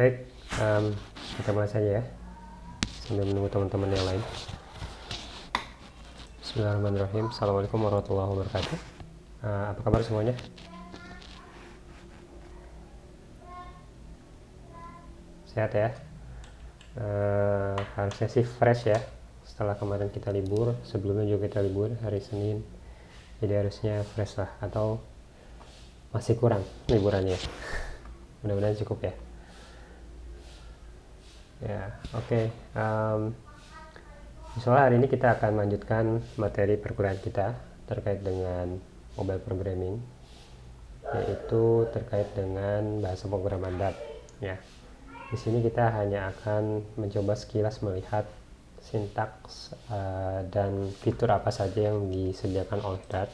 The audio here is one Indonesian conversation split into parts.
Baik, kita mulai saja ya, sambil menunggu teman-teman yang lain. Bismillahirrahmanirrahim. Assalamualaikum warahmatullahi wabarakatuh. Apa kabar semuanya? Sehat ya? Harusnya sih fresh ya, setelah kemarin kita libur. Sebelumnya juga kita libur hari Senin, jadi harusnya fresh lah, atau masih kurang liburannya. Mudah-mudahan cukup ya. Ya, oke. Misalnya hari ini kita akan melanjutkan materi perkuliahan kita terkait dengan mobile programming, yaitu terkait dengan bahasa pemrograman Dart. Ya, di sini kita hanya akan mencoba sekilas melihat sintaks dan fitur apa saja yang disediakan oleh Dart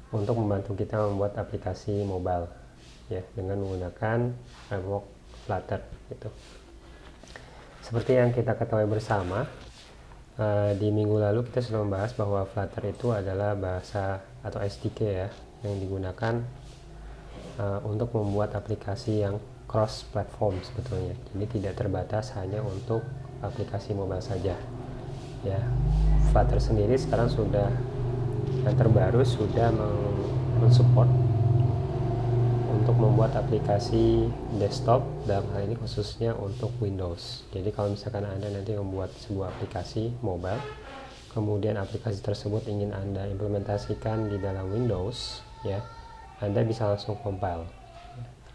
untuk membantu kita membuat aplikasi mobile, ya, dengan menggunakan framework Flutter gitu. Seperti yang kita ketahui bersama, di minggu lalu kita sudah membahas bahwa Flutter itu adalah bahasa atau SDK ya, yang digunakan untuk membuat aplikasi yang cross platform sebetulnya. Jadi tidak terbatas hanya untuk aplikasi mobile saja. Ya, Flutter sendiri sekarang sudah, yang terbaru, sudah mensupport untuk membuat aplikasi desktop, dalam hal ini khususnya untuk Windows. Jadi kalau misalkan Anda nanti membuat sebuah aplikasi mobile, kemudian aplikasi tersebut ingin Anda implementasikan di dalam Windows, ya, Anda bisa langsung compile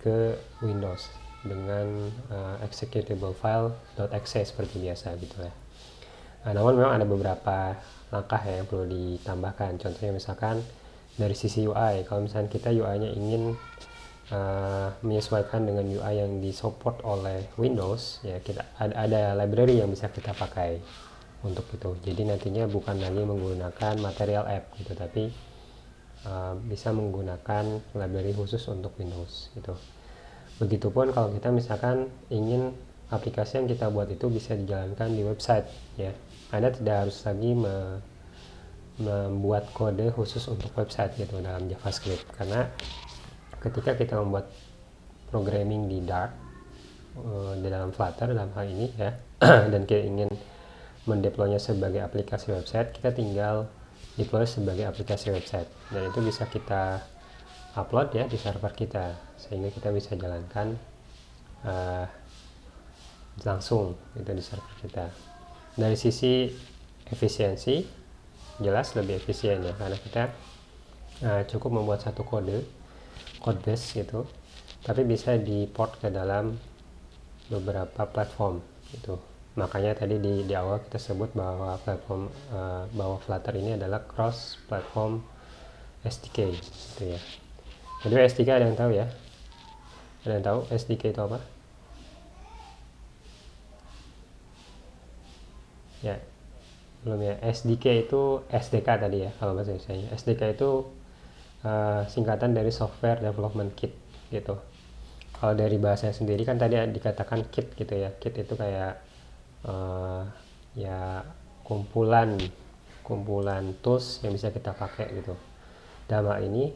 ke Windows dengan executable file .exe seperti biasa gitu ya. Namun memang ada beberapa langkah ya yang perlu ditambahkan. Contohnya misalkan dari sisi UI, kalau misalkan kita UI-nya ingin menyesuaikan dengan UI yang disupport oleh Windows, ya, kita ada library yang bisa kita pakai untuk itu. Jadi nantinya bukan lagi menggunakan material app gitu, tapi bisa menggunakan library khusus untuk Windows gitu. Begitupun kalau kita misalkan ingin aplikasi yang kita buat itu bisa dijalankan di website, ya, Anda tidak harus lagi membuat kode khusus untuk website gitu dalam JavaScript, karena ketika kita membuat programming di Dart di dalam Flutter dalam hal ini ya, dan kita ingin mendeploynya sebagai aplikasi website, kita tinggal deploy sebagai aplikasi website, dan itu bisa kita upload ya di server kita, sehingga kita bisa jalankan langsung itu di server kita. Dari sisi efisiensi jelas lebih efisien ya, karena kita cukup membuat satu code base gitu, tapi bisa di-port ke dalam beberapa platform gitu. Makanya tadi di awal kita sebut bahwa platform bahwa Flutter ini adalah cross platform SDK gitu ya. Jadi SDK ada yang tahu ya? Ada yang tahu SDK itu apa? Ya, belum ya. SDK itu SDK tadi ya kalau bahasa Indonesia. SDK itu singkatan dari Software Development Kit gitu. Kalau dari bahasa sendiri kan tadi dikatakan kit gitu ya. Kit itu kayak ya kumpulan tools yang bisa kita pakai gitu. Dalam hal ini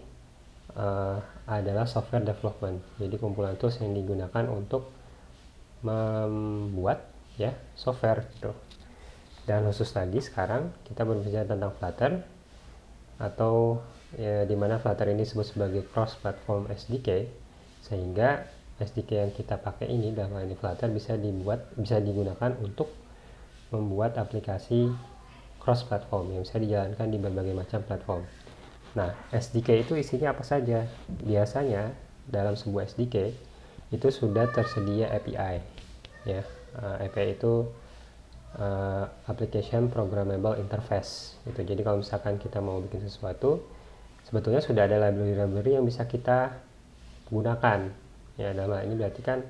adalah software development. Jadi kumpulan tools yang digunakan untuk membuat ya software gitu. Dan khusus lagi sekarang kita berbicara tentang Flutter, atau ya, dimana Flutter ini disebut sebagai cross platform SDK, sehingga SDK yang kita pakai ini dalam hal ini Flutter bisa digunakan untuk membuat aplikasi cross platform yang bisa dijalankan di berbagai macam platform. Nah, SDK itu isinya apa saja? Biasanya dalam sebuah SDK itu sudah tersedia API ya. API itu Application Programmable Interface itu. Jadi kalau misalkan kita mau bikin sesuatu, sebetulnya sudah ada library yang bisa kita gunakan ya. Dalam hal ini berarti kan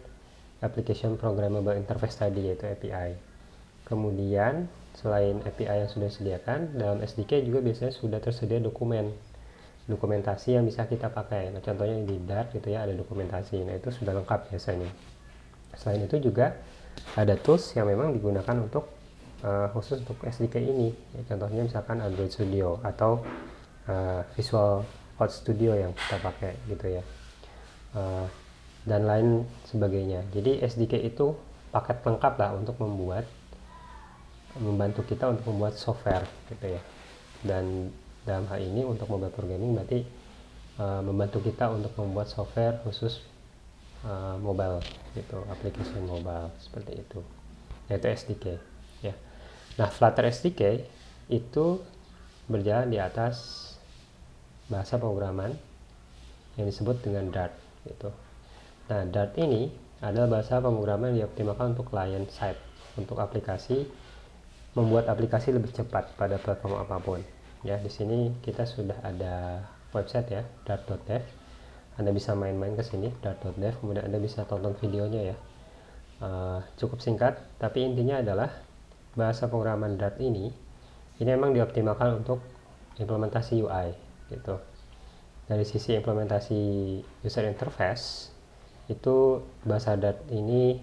Application Programmable Interface tadi, yaitu API. Kemudian selain API yang sudah disediakan, dalam SDK juga biasanya sudah tersedia dokumentasi yang bisa kita pakai. Nah, contohnya di Dart gitu ya, ada dokumentasi. Nah, itu sudah lengkap biasanya. Selain itu juga ada tools yang memang digunakan untuk khusus untuk SDK ini ya, contohnya misalkan Android Studio atau Visual Code Studio yang kita pakai gitu ya. dan lain sebagainya. Jadi SDK itu paket lengkap lah untuk membantu kita untuk membuat software gitu ya. Dan dalam hal ini untuk mobile programming berarti membantu kita untuk membuat software khusus mobile gitu, aplikasi mobile seperti itu, yaitu SDK ya. Nah, Flutter SDK itu berjalan di atas bahasa pemrograman yang disebut dengan Dart gitu. Nah, Dart ini adalah bahasa pemrograman yang dioptimalkan untuk client side, untuk aplikasi, membuat aplikasi lebih cepat pada platform apapun. Ya, di sini kita sudah ada website ya, dart.dev. Anda bisa main-main ke sini, dart.dev, kemudian Anda bisa tonton videonya ya. Cukup singkat, tapi intinya adalah bahasa pemrograman Dart ini memang dioptimalkan untuk implementasi UI gitu. Dari sisi implementasi user interface, itu bahasa Dart ini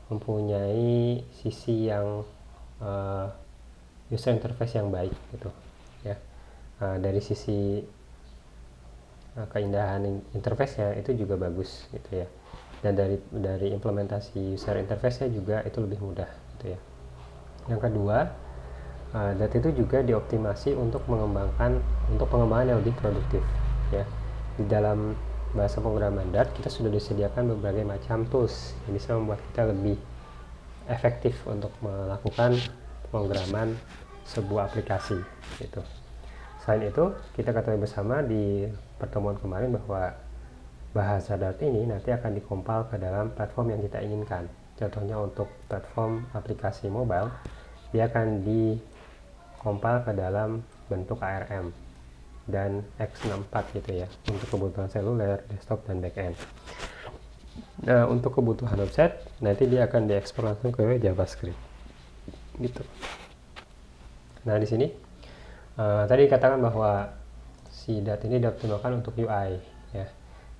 mempunyai sisi yang user interface yang baik gitu ya. Dari sisi keindahan interface-nya itu juga bagus gitu ya, dan dari implementasi user interface-nya juga itu lebih mudah gitu ya. Yang kedua, Dart itu juga dioptimasi untuk pengembangan yang lebih produktif ya. Di dalam bahasa pemrograman Dart kita sudah disediakan berbagai macam tools yang bisa membuat kita lebih efektif untuk melakukan pemrograman sebuah aplikasi gitu. Selain itu, kita ketahui bersama di pertemuan kemarin bahwa bahasa Dart ini nanti akan dikompil ke dalam platform yang kita inginkan. Contohnya untuk platform aplikasi mobile, dia akan dikompil ke dalam bentuk ARM dan x64 gitu ya, untuk kebutuhan seluler, desktop, dan backend. Nah, untuk kebutuhan website, nanti dia akan diekspor langsung ke JavaScript gitu. Nah, di sini tadi dikatakan bahwa si Dart ini dioptimalkan untuk UI ya.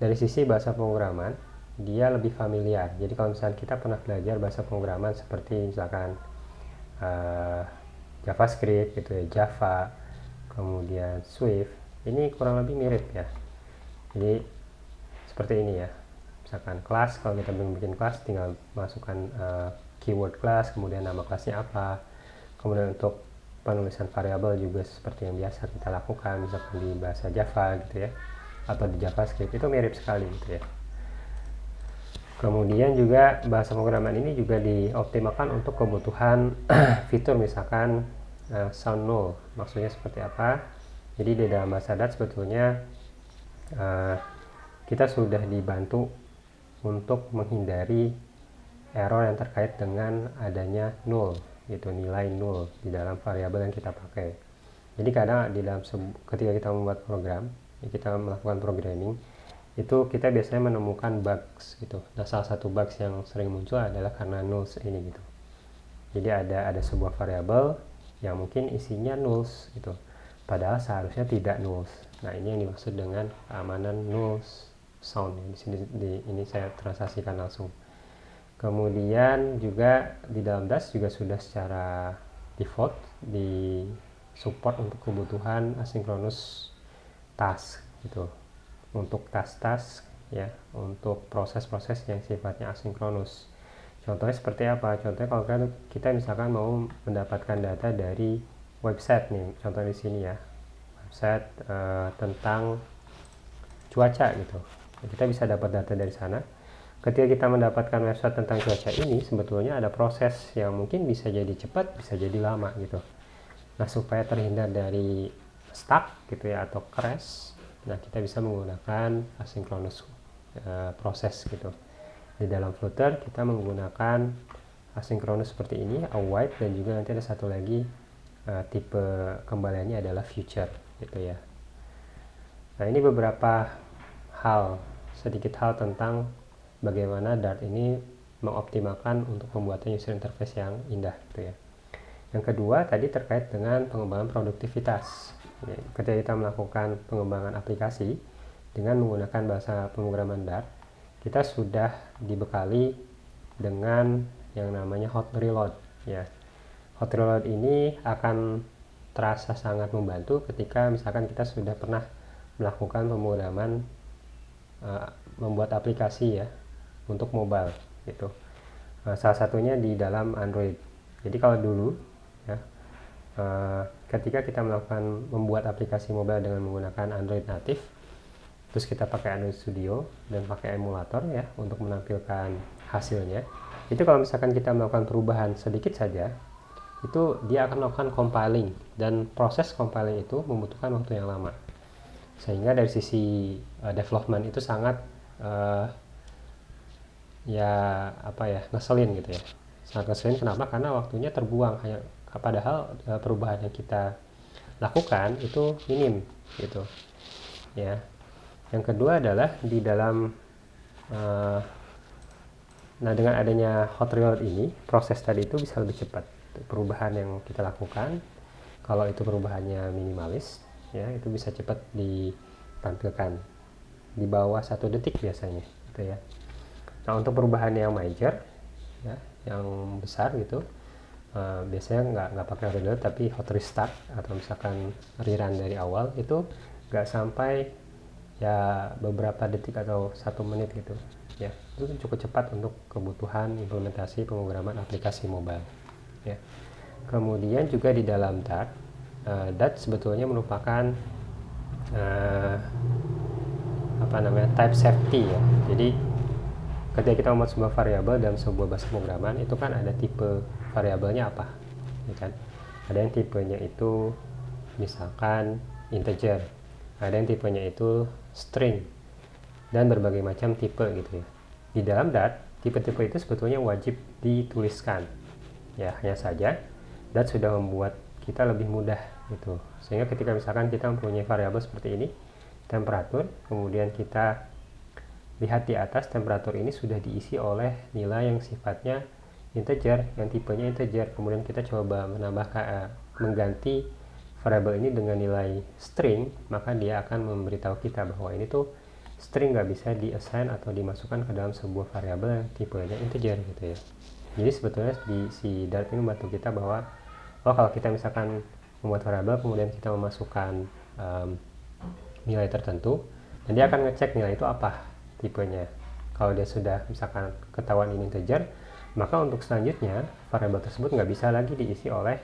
Dari sisi bahasa pemrograman, dia lebih familiar. Jadi kalau misalnya kita pernah belajar bahasa pemrograman seperti misalkan JavaScript gitu ya, Java, kemudian Swift, ini kurang lebih mirip ya. Jadi seperti ini ya. Misalkan kelas, kalau kita bikin kelas tinggal masukkan keyword kelas, kemudian nama kelasnya apa. Kemudian untuk penulisan variabel juga seperti yang biasa kita lakukan misalkan di bahasa Java gitu ya, atau di JavaScript, itu mirip sekali gitu ya. Kemudian juga bahasa pemrograman ini juga dioptimalkan untuk kebutuhan fitur misalkan sound null. Maksudnya seperti apa? Jadi di dalam bahasa Dart sebetulnya kita sudah dibantu untuk menghindari error yang terkait dengan adanya null gitu, nilai null di dalam variabel yang kita pakai. Jadi kadang ketika kita membuat program, kita melakukan programming, itu kita biasanya menemukan bugs gitu. Nah, salah satu bugs yang sering muncul adalah karena nulls ini gitu. Jadi ada sebuah variabel yang mungkin isinya nulls gitu, padahal seharusnya tidak nulls. Nah, ini yang dimaksud dengan keamanan nulls sound. Di sini ini saya transaksikan langsung. Kemudian juga di dalam Dash juga sudah secara default di support untuk kebutuhan asynchronous task gitu, untuk task-task ya, untuk proses-proses yang sifatnya asinkronus. Contohnya seperti apa? Contohnya kalau kita misalkan mau mendapatkan data dari website nih, contoh di sini ya, website tentang cuaca gitu. Kita bisa dapat data dari sana. Ketika kita mendapatkan website tentang cuaca ini, sebetulnya ada proses yang mungkin bisa jadi cepat, bisa jadi lama gitu. Nah, supaya terhindar dari stuck gitu ya, atau crash, nah kita bisa menggunakan asynchronous proses gitu. Di dalam Flutter kita menggunakan asynchronous seperti ini, await, dan juga nanti ada satu lagi tipe kembaliannya adalah future gitu ya. Nah, ini beberapa sedikit hal tentang bagaimana Dart ini mengoptimalkan untuk pembuatan user interface yang indah gitu ya. Yang kedua tadi terkait dengan pengembangan produktivitas. Ketika kita melakukan pengembangan aplikasi dengan menggunakan bahasa pemrograman Dart, kita sudah dibekali dengan yang namanya hot reload ya. Hot reload ini akan terasa sangat membantu ketika misalkan kita sudah pernah melakukan pemrograman membuat aplikasi ya, untuk mobile gitu. Salah satunya di dalam Android. Jadi kalau dulu ya, ketika kita membuat aplikasi mobile dengan menggunakan Android native, terus kita pakai Android Studio dan pakai emulator ya untuk menampilkan hasilnya, itu kalau misalkan kita melakukan perubahan sedikit saja, itu dia akan melakukan compiling, dan proses compiling itu membutuhkan waktu yang lama, sehingga dari sisi development itu sangat ngeselin gitu ya. Sangat ngeselin. Kenapa? Karena waktunya terbuang, padahal perubahan yang kita lakukan itu minim gitu ya. Yang kedua adalah di dalam dengan adanya hot reload ini, proses tadi itu bisa lebih cepat. Perubahan yang kita lakukan, kalau itu perubahannya minimalis ya, itu bisa cepat ditampilkan di bawah 1 detik biasanya gitu ya. Nah, untuk perubahan yang major ya, yang besar gitu, biasanya nggak pakai reload tapi hot restart atau misalkan rerun dari awal, itu nggak sampai ya beberapa detik atau 1 menit gitu ya. Itu cukup cepat untuk kebutuhan implementasi pemrograman aplikasi mobile ya. Kemudian juga di dalam Dart sebetulnya merupakan type safety ya. Jadi ketika kita membuat sebuah variabel dalam sebuah bahasa pemrograman, itu kan ada tipe variabelnya apa ya kan. Ada yang tipenya itu misalkan integer, ada yang tipenya itu string, dan berbagai macam tipe gitu ya. Di dalam Dart, tipe-tipe itu sebetulnya wajib dituliskan ya. Hanya saja Dart sudah membuat kita lebih mudah gitu, sehingga ketika misalkan kita mempunyai variabel seperti ini, temperatur, kemudian kita lihat di atas, temperatur ini sudah diisi oleh nilai yang sifatnya integer, yang tipenya integer. Kemudian kita coba mengganti variabel ini dengan nilai string, maka dia akan memberitahu kita bahwa ini tuh string, nggak bisa di-assign atau dimasukkan ke dalam sebuah variabel yang tipenya integer gitu ya. Jadi sebetulnya si Dart ini membantu kita bahwa kalau kita misalkan membuat variabel, kemudian kita memasukkan nilai tertentu, dan dia akan ngecek nilai itu apa tipenya. Kalau dia sudah misalkan ketahuan ini integer, maka untuk selanjutnya variabel tersebut nggak bisa lagi diisi oleh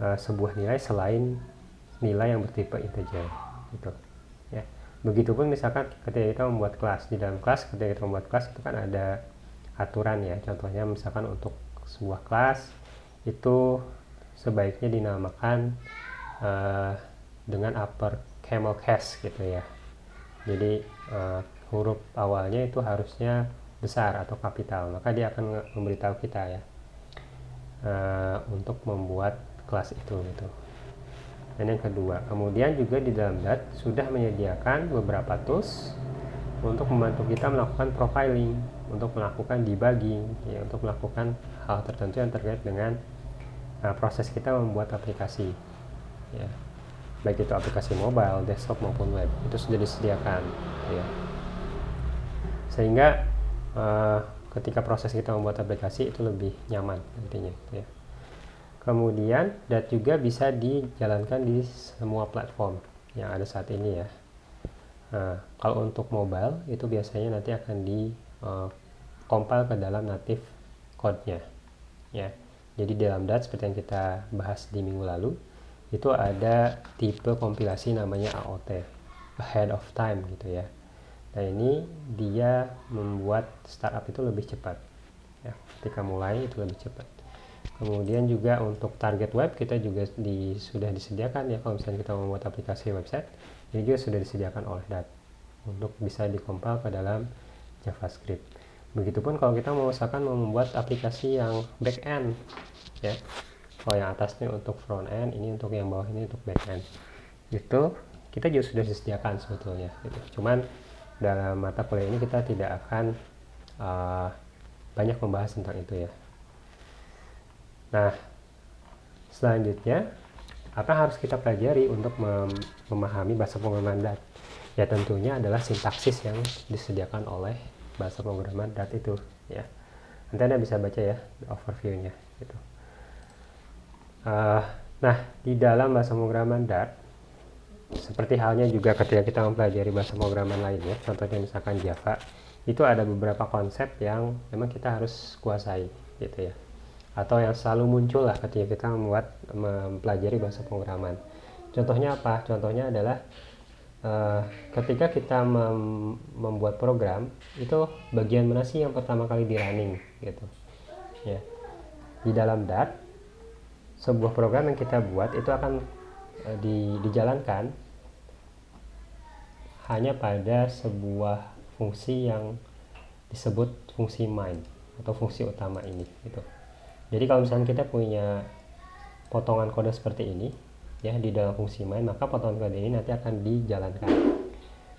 sebuah nilai selain nilai yang bertipe integer gitu ya. Begitupun misalkan ketika kita membuat kelas, di dalam kelas, ketika kita membuat kelas itu kan ada aturan ya. Contohnya misalkan untuk sebuah kelas itu sebaiknya dinamakan dengan upper camel case gitu ya. Jadi huruf awalnya itu harusnya besar atau kapital, maka dia akan memberitahu kita ya untuk membuat kelas itu gitu. Dan yang kedua, kemudian juga di dalam Dart sudah menyediakan beberapa tools untuk membantu kita melakukan profiling, untuk melakukan debugging ya, untuk melakukan hal tertentu yang terkait dengan proses kita membuat aplikasi ya, baik itu aplikasi mobile, desktop maupun web, itu sudah disediakan ya. Sehingga ketika proses kita membuat aplikasi itu lebih nyaman nantinya ya. Kemudian Dart juga bisa dijalankan di semua platform yang ada saat ini ya. Kalau untuk mobile itu biasanya nanti akan di compile ke dalam native code-nya ya. Jadi dalam Dart seperti yang kita bahas di minggu lalu, itu ada tipe kompilasi namanya AOT, ahead of time gitu ya. Nah ini dia membuat startup itu lebih cepat ya, ketika mulai itu lebih cepat. Kemudian juga untuk target web kita juga sudah disediakan ya. Kalau misalnya kita membuat aplikasi website, ini juga sudah disediakan oleh Dart untuk bisa dikompil ke dalam JavaScript. Begitupun kalau kita mau membuat aplikasi yang back end ya. Kalau yang atasnya untuk front end, ini untuk yang bawah ini untuk back end. Itu kita juga sudah disediakan sebetulnya gitu. Cuman dalam mata kuliah ini kita tidak akan banyak membahas tentang itu ya. Nah, selanjutnya apa yang harus kita pelajari untuk memahami bahasa pemrograman Dart? Ya tentunya adalah sintaksis yang disediakan oleh bahasa pemrograman Dart itu ya. Nanti Anda bisa baca ya overview-nya gitu. Nah, di dalam bahasa pemrograman Dart, seperti halnya juga ketika kita mempelajari bahasa pemrograman lainnya, contohnya misalkan Java, itu ada beberapa konsep yang memang kita harus kuasai gitu ya, atau yang selalu muncul lah ketika kita mempelajari bahasa pemrograman. Contohnya apa? Contohnya adalah ketika kita membuat program, itu bagian mana sih yang pertama kali di running gitu ya. Di dalam Dart, sebuah program yang kita buat itu akan dijalankan hanya pada sebuah fungsi yang disebut fungsi main atau fungsi utama ini gitu. Jadi kalau misalnya kita punya potongan kode seperti ini ya di dalam fungsi main, maka potongan kode ini nanti akan dijalankan.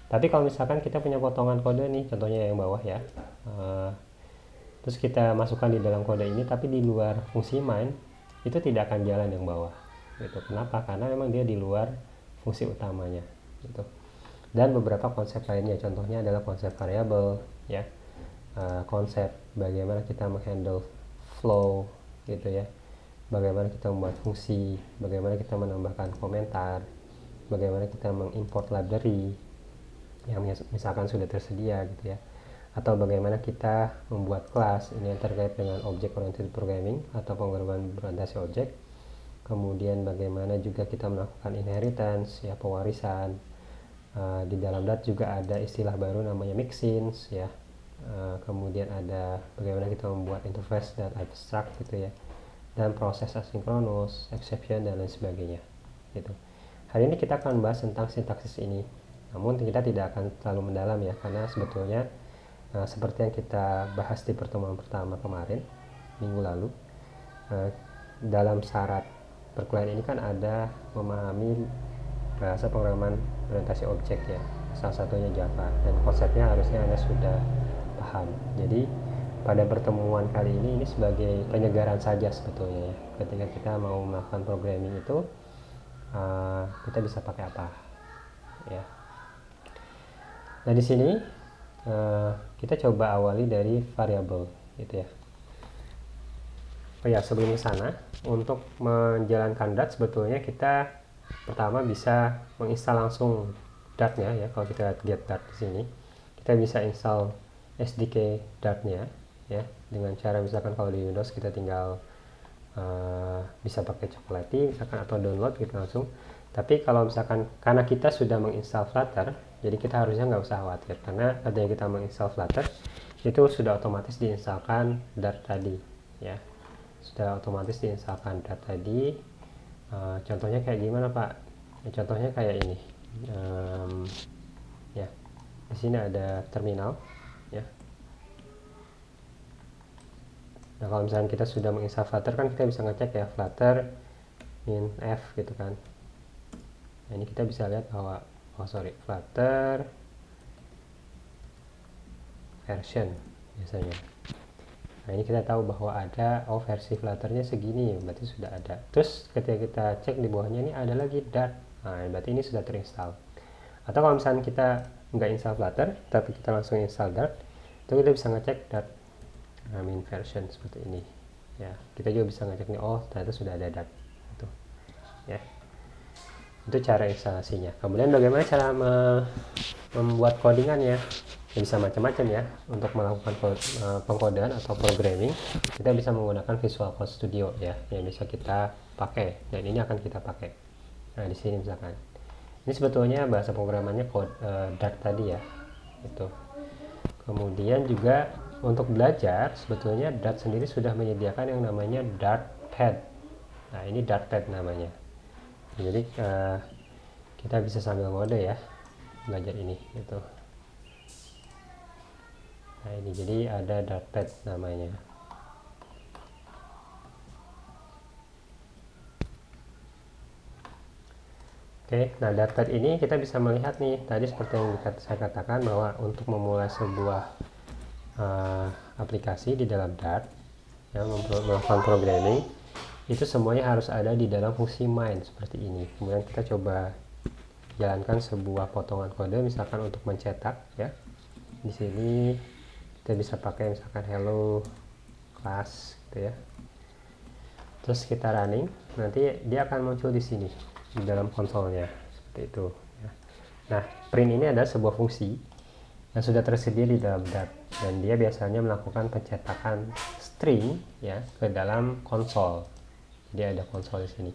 Tapi kalau misalkan kita punya potongan kode nih, contohnya yang bawah ya, terus kita masukkan di dalam kode ini tapi di luar fungsi main, itu tidak akan jalan yang bawah gitu. Kenapa? Karena memang dia di luar fungsi utamanya gitu. Dan beberapa konsep lainnya, contohnya adalah konsep variabel ya, konsep bagaimana kita menghandle flow gitu ya, bagaimana kita membuat fungsi, bagaimana kita menambahkan komentar, bagaimana kita mengimport library yang misalkan sudah tersedia gitu ya, atau bagaimana kita membuat kelas. Ini yang terkait dengan object oriented programming atau pemrograman berorientasi objek. Kemudian bagaimana juga kita melakukan inheritance ya, pewarisan. Di dalam Dart juga ada istilah baru namanya mixins ya. Kemudian ada bagaimana kita membuat interface dan abstract gitu ya, dan proses asinkronus, exception dan lain sebagainya gitu. Hari ini kita akan bahas tentang sintaksis ini, namun kita tidak akan terlalu mendalam ya, karena sebetulnya seperti yang kita bahas di pertemuan pertama kemarin minggu lalu, dalam syarat perkuliahan ini kan ada memahami bahasa pemrograman berorientasi objek ya, salah satunya Java, dan konsepnya harusnya Anda sudah paham. Jadi pada pertemuan kali ini sebagai penyegaran saja sebetulnya ya, ketika kita mau melakukan programming itu kita bisa pakai apa ya. Nah di sini kita coba awali dari variabel gitu ya. Oh ya, sebelum ke sana, untuk menjalankan Dart sebetulnya kita pertama bisa menginstal langsung Dartnya ya. Kalau kita lihat get Dart di sini, kita bisa install SDK Dartnya ya, dengan cara misalkan kalau di Windows kita tinggal bisa pakai Chocolatey misalkan, atau download gitu langsung. Tapi kalau misalkan karena kita sudah menginstal Flutter, jadi kita harusnya nggak usah khawatir, karena ketika kita menginstal Flutter itu sudah otomatis diinstalkan Dart tadi ya, sudah otomatis diinstalkan Dart tadi. Contohnya kayak gimana Pak? Contohnya kayak ini ya, di sini ada terminal ya. Nah kalau misalnya kita sudah menginstal Flutter kan kita bisa ngecek ya, Flutter min f gitu kan. Nah ini kita bisa lihat bahwa Flutter version biasanya. Nah ini kita tahu bahwa ada versi Flutternya segini, berarti sudah ada. Terus ketika kita cek di bawahnya ini ada lagi Dart, nah berarti ini sudah terinstall. Atau kalau misalnya kita nggak install Flutter tapi kita langsung install Dart, itu kita bisa ngecek Dart min version seperti ini ya. Kita juga bisa ngecek nih, oh ternyata sudah ada Dart itu ya. Itu cara instalasinya. Kemudian bagaimana cara membuat codingannya? Ya, bisa macam-macam ya. Untuk melakukan pengkodean atau programming, kita bisa menggunakan Visual Code Studio ya, yang bisa kita pakai, dan ini akan kita pakai. Nah di sini misalkan, ini sebetulnya bahasa pemrogramannya Dart tadi ya, itu. Kemudian juga untuk belajar, sebetulnya Dart sendiri sudah menyediakan yang namanya Dartpad. Nah ini Dartpad namanya. Jadi kita bisa sambil ngode ya belajar ini gitu. Nah ini jadi ada Dartpad namanya. Oke, nah Dartpad ini kita bisa melihat nih, tadi seperti yang saya katakan bahwa untuk memulai sebuah aplikasi di dalam Dart ya, melakukan programming, itu semuanya harus ada di dalam fungsi main seperti ini. Kemudian kita coba jalankan sebuah potongan kode misalkan untuk mencetak ya. Di sini kita bisa pakai misalkan hello class gitu ya. Terus kita running, nanti dia akan muncul di sini di dalam konsolnya seperti itu ya. Nah print ini adalah sebuah fungsi yang sudah tersedia di dalam Dart, dan dia biasanya melakukan pencetakan string ya ke dalam konsol. Jadi ada konsol di sini.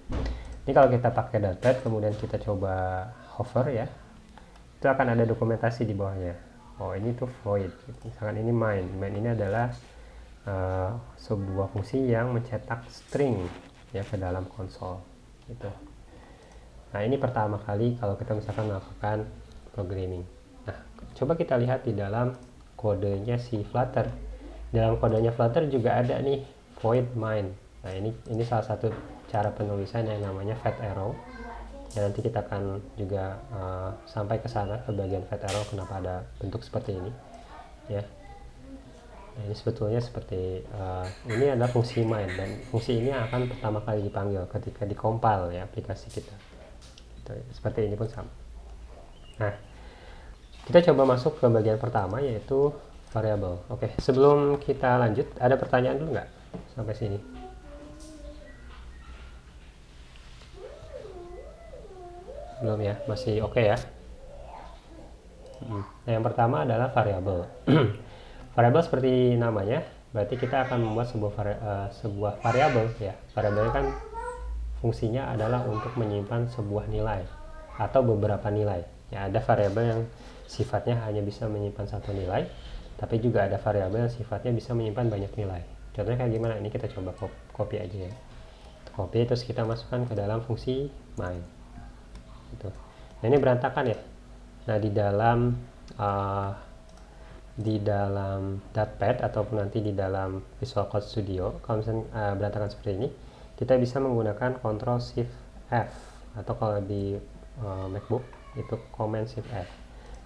Ini kalau kita pakai Dartpad kemudian kita coba hover ya, itu akan ada dokumentasi di bawahnya. Oh, ini tuh void. Misalkan ini main ini adalah sebuah fungsi yang mencetak string ya ke dalam konsol gitu. Nah, ini pertama kali kalau kita misalkan melakukan programming. Nah, coba kita lihat di dalam kodenya si Flutter. Dalam kodenya Flutter juga ada nih void main. Nah, ini salah satu cara penulisan yang namanya fat arrow. Ya, nanti kita akan juga sampai ke sana, ke bagian fat arrow, kenapa ada bentuk seperti ini ya. Nah, ini sebetulnya seperti ini adalah fungsi main, dan fungsi ini akan pertama kali dipanggil ketika dikompil ya aplikasi kita. Seperti ini pun sama. Nah, kita coba masuk ke bagian pertama, yaitu variabel. Oke, sebelum kita lanjut, ada pertanyaan dulu nggak sampai sini? Belum ya, masih oke ya. Nah, yang pertama adalah variabel. Variabel seperti namanya, berarti kita akan membuat sebuah variabel ya. Variabel kan fungsinya adalah untuk menyimpan sebuah nilai atau beberapa nilai. Ya, ada variabel yang sifatnya hanya bisa menyimpan satu nilai, tapi juga ada variabel yang sifatnya bisa menyimpan banyak nilai. Contohnya kayak gimana? Ini kita coba copy aja ya. Copy terus kita masukkan ke dalam fungsi main. Gitu. Nah, ini berantakan ya. Nah, di dalam Dartpad ataupun nanti di dalam Visual Code Studio, kalau misalnya berantakan seperti ini, kita bisa menggunakan Ctrl Shift F, atau kalau di MacBook itu Command Shift F.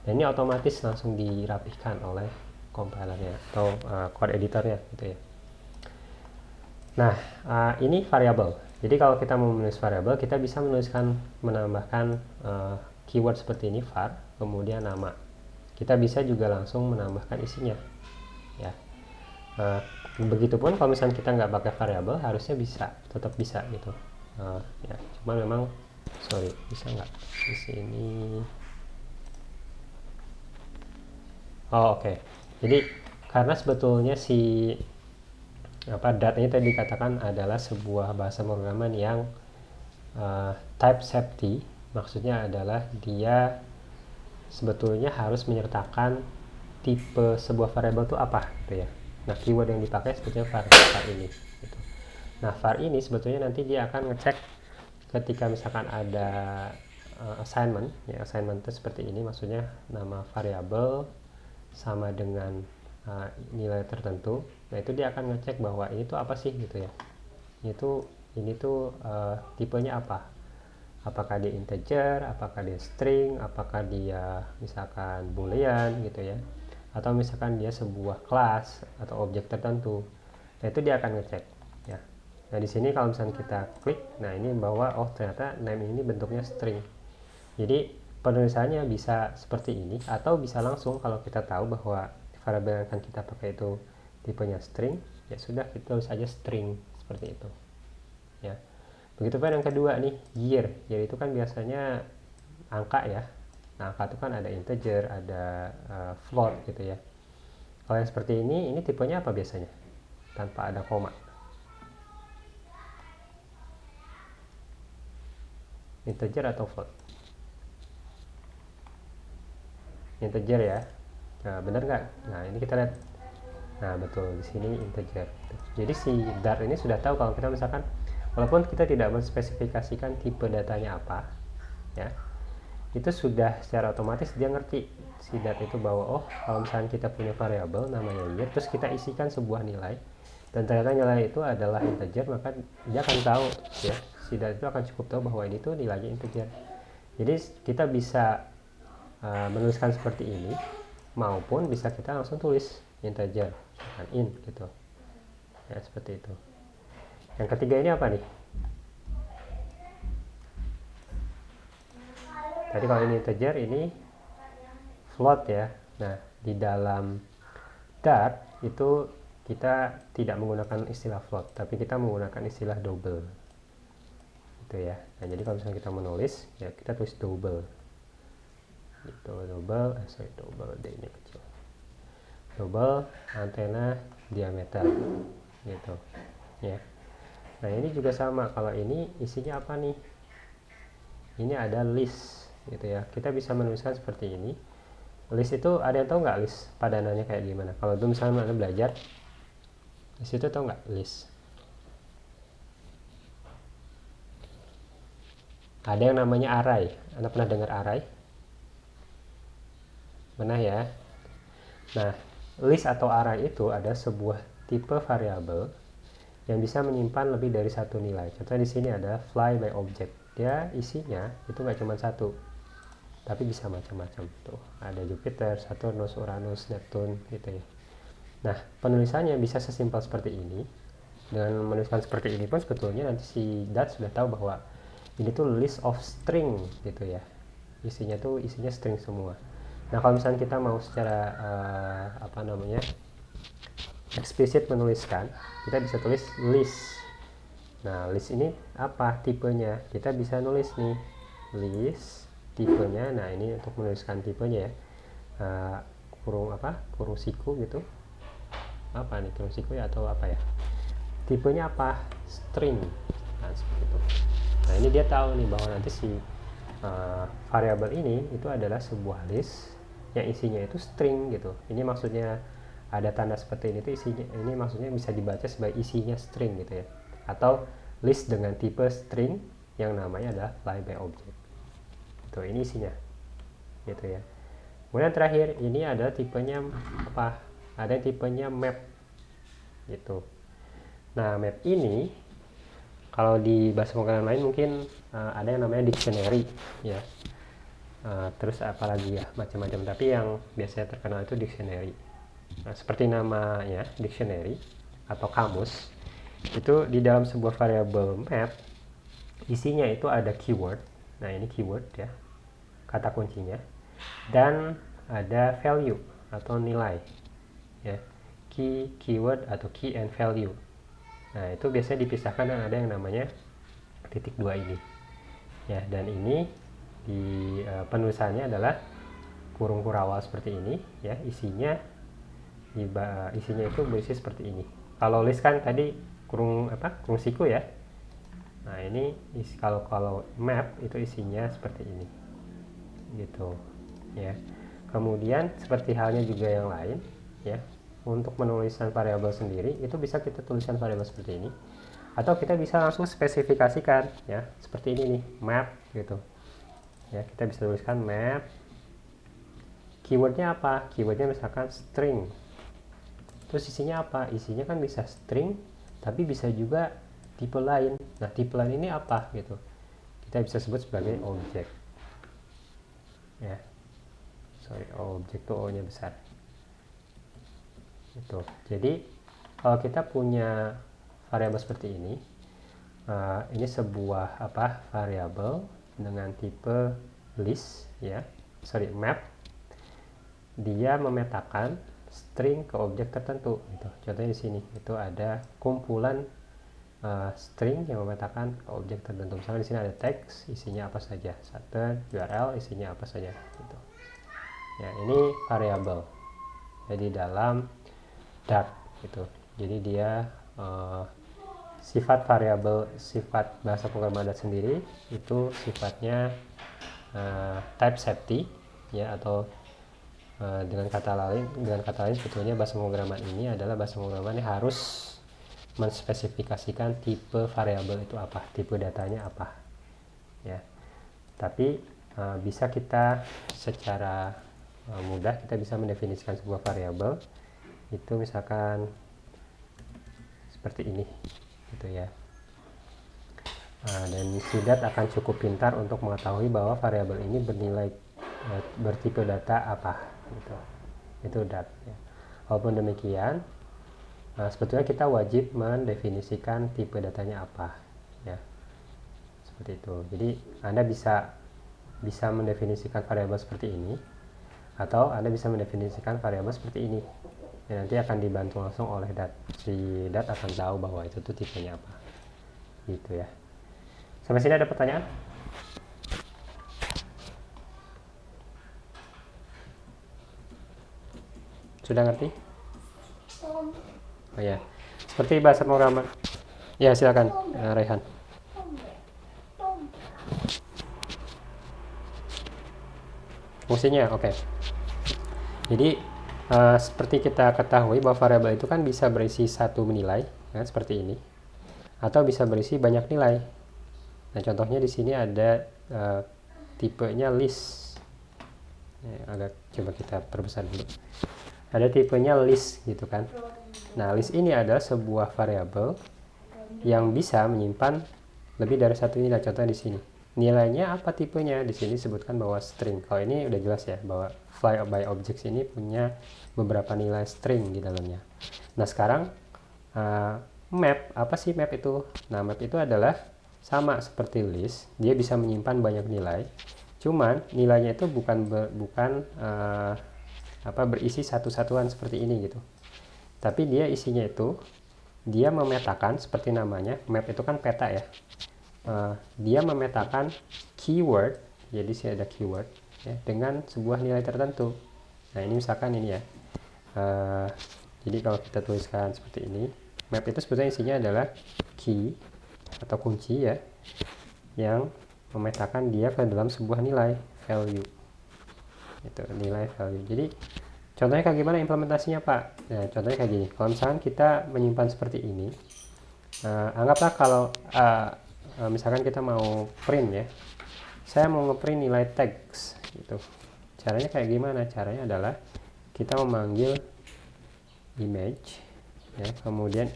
Dan ini otomatis langsung dirapihkan oleh compilernya atau code editornya gitu ya. Nah, ini variabel. Jadi kalau kita mau menulis variabel, kita bisa menambahkan keyword seperti ini, var, kemudian nama. Kita bisa juga langsung menambahkan isinya ya. Begitupun kalau misalnya kita nggak pakai variabel, harusnya tetap bisa gitu ya. Cuma memang bisa nggak di sini? Oh, oke. Jadi karena sebetulnya Dart ini tadi dikatakan adalah sebuah bahasa pemrograman yang type safety, maksudnya adalah dia sebetulnya harus menyertakan tipe sebuah variabel itu apa gitu ya. Nah, keyword yang dipakai sebetulnya var ini gitu. Nah, var ini sebetulnya nanti dia akan ngecek ketika misalkan ada assignment ya. Assignment itu seperti ini, maksudnya nama variabel sama dengan nilai tertentu. Nah, itu dia akan ngecek bahwa ini tuh apa sih gitu ya. Ini tuh tipenya apa? Apakah dia integer, apakah dia string, apakah dia misalkan boolean gitu ya, atau misalkan dia sebuah kelas atau objek tertentu. Nah, itu dia akan ngecek ya. Nah, di sini kalau misalnya kita klik, nah ini bahwa oh ternyata name ini bentuknya string. Jadi penulisannya bisa seperti ini, atau bisa langsung kalau kita tahu bahwa variabel yang akan kita pakai itu tipenya string, ya sudah kita tulis aja string seperti itu ya. Begitu kan yang kedua nih, year. Year itu kan biasanya angka ya. Nah, angka itu kan ada integer, ada float gitu ya. Kalau yang seperti ini tipenya apa biasanya? Tanpa ada koma. Integer atau float? Integer ya. Nah, benar nggak? Nah, ini kita lihat. Nah, betul, di sini integer. Jadi si Dart ini sudah tahu kalau kita misalkan, walaupun kita tidak menspesifikasikan tipe datanya apa ya, itu sudah secara otomatis dia ngerti si Dart itu bahwa oh kalau misalnya kita punya variabel namanya year, terus kita isikan sebuah nilai dan ternyata nilai itu adalah integer, maka dia akan tahu ya, si Dart itu akan cukup tahu bahwa ini tuh nilainya integer. Jadi kita bisa menuliskan seperti ini, maupun bisa kita langsung tulis integer dan int gitu ya, seperti itu. Yang ketiga ini apa nih? Tadi kalau ini integer, ini float ya. Nah, di dalam Dart itu kita tidak menggunakan istilah float, tapi kita menggunakan istilah double gitu ya. Nah, jadi kalau misalnya kita menulis ya, kita tulis double gitu. Double D ini kecil, double antena diameter gitu ya. Nah ini juga sama, kalau ini isinya apa nih, ini ada list gitu ya. Kita bisa menuliskan seperti ini. List itu ada yang tahu nggak list padanannya kayak gimana? Kalau itu misalnya Anda belajar di situ, tahu nggak list? Ada yang namanya array. Anda pernah dengar array? Pernah ya? Nah, list atau array itu ada sebuah tipe variabel yang bisa menyimpan lebih dari satu nilai. Contoh di sini ada fly by object. Dia isinya itu nggak cuma satu, tapi bisa macam-macam. Tuh, ada Jupiter, Saturnus, Uranus, Neptune gitu ya. Nah, penulisannya bisa sesimpel seperti ini. Dengan menuliskan seperti ini pun sebetulnya nanti si Dat sudah tahu bahwa ini tuh list of string gitu ya. Isinya string semua. Nah, kalau misalnya kita mau secara eksplisit menuliskan, kita bisa tulis list. Nah, list ini apa tipenya? Kita bisa nulis nih, list tipenya. Nah, ini untuk menuliskan tipenya ya. Kurung siku gitu. Apa nih, kurung siku ya atau apa ya? Tipenya apa? String. Nah, seperti itu. Nah, ini dia tahu nih bahwa nanti si variabel ini itu adalah sebuah list yang isinya itu string gitu. Ini maksudnya ada tanda seperti ini tuh isinya, ini maksudnya bisa dibaca sebagai isinya string gitu ya. Atau list dengan tipe string yang namanya adalah fly by object. Itu ini isinya. Gitu ya. Kemudian terakhir ini ada tipenya apa? Ada tipenya map. Gitu. Nah, map ini kalau di bahasa pemrograman lain mungkin ada yang namanya dictionary ya. Terus apalagi ya, macam-macam, tapi yang biasanya terkenal itu dictionary. Nah, seperti namanya dictionary atau kamus, itu di dalam sebuah variabel map isinya itu ada keyword. Nah, ini keyword ya, kata kuncinya, dan ada value atau nilai ya, keyword atau key and value. Nah, itu biasanya dipisahkan dan ada yang namanya titik dua ini ya. Dan ini di penulisannya adalah kurung kurawal seperti ini ya. Isinya itu berisi seperti ini. Kalau list kan tadi kurung siku ya. Nah, ini kalau map itu isinya seperti ini gitu ya. Kemudian seperti halnya juga yang lain ya, untuk penulisan variabel sendiri itu bisa kita tuliskan variabel seperti ini, atau kita bisa langsung spesifikasikan ya, seperti ini nih, map gitu ya. Kita bisa tuliskan map, keywordnya apa, keywordnya misalkan string, terus isinya apa, isinya kan bisa string tapi bisa juga tipe lain. Nah, tipe lain ini apa gitu, kita bisa sebut sebagai objek ya. Objek tuh O nya besar gitu. Jadi kalau kita punya variabel seperti ini sebuah variabel dengan tipe list ya, map, dia memetakan string ke objek tertentu gitu. Contohnya di sini itu ada kumpulan string yang memetakan ke objek tertentu. Misalnya di sini ada teks, isinya apa saja, Saturn, URL, isinya apa saja gitu ya. Ini variabel jadi dalam Dart gitu. Jadi dia sifat variabel, sifat bahasa pemrograman Dart sendiri itu sifatnya type safety ya, atau dengan kata lain sebetulnya bahasa pemrograman ini adalah bahasa pemrograman yang harus menspesifikasikan tipe variabel itu apa, tipe datanya apa ya. Tapi bisa kita secara mudah kita bisa mendefinisikan sebuah variabel itu misalkan seperti ini gitu ya. Dan si Dat akan cukup pintar untuk mengetahui bahwa variabel ini bernilai bertipe data apa gitu. Itu Dat ya. Walaupun demikian sebetulnya kita wajib mendefinisikan tipe datanya apa ya, seperti itu. Jadi Anda bisa mendefinisikan variabel seperti ini, atau Anda bisa mendefinisikan variabel seperti ini ya, nanti akan dibantu langsung oleh Dat. Si Dat akan tahu bahwa itu tuh tipenya apa gitu ya. Sampai sini ada pertanyaan? Sudah ngerti? Oh ya, seperti bahasa pemrograman. Ya silakan, Raihan. Fungsinya, oke. Jadi seperti kita ketahui bahwa variabel itu kan bisa berisi satu nilai, ya, seperti ini, atau bisa berisi banyak nilai. Nah, contohnya di sini ada tipenya list. Agak coba kita perbesar dulu. Ada tipenya list gitu kan. Nah, list ini adalah sebuah variabel yang bisa menyimpan lebih dari satu nilai. Contohnya di sini. Nilainya apa tipenya? Di sini disebutkan bahwa string. Kalau ini udah jelas ya bahwa fly by objects ini punya beberapa nilai string di dalamnya. Nah, sekarang map, apa sih map itu? Nah, map itu adalah sama seperti list, dia bisa menyimpan banyak nilai. Cuman nilainya itu bukan berisi satu-satuan seperti ini gitu. Tapi dia isinya itu dia memetakan, seperti namanya, map itu kan peta ya. Dia memetakan keyword, jadi sih ada keyword ya, dengan sebuah nilai tertentu. Nah, ini misalkan ini ya. Jadi kalau kita tuliskan seperti ini, map itu sebetulnya isinya adalah key atau kunci ya, yang memetakan dia ke dalam sebuah nilai value. Itu nilai value. Jadi contohnya kayak gimana implementasinya, Pak? Nah, contohnya kayak gini. Kalau misalkan kita menyimpan seperti ini, anggaplah kalau misalkan kita mau print ya, saya mau ngeprint nilai teks gitu. Caranya kayak gimana? Caranya adalah kita memanggil image ya, kemudian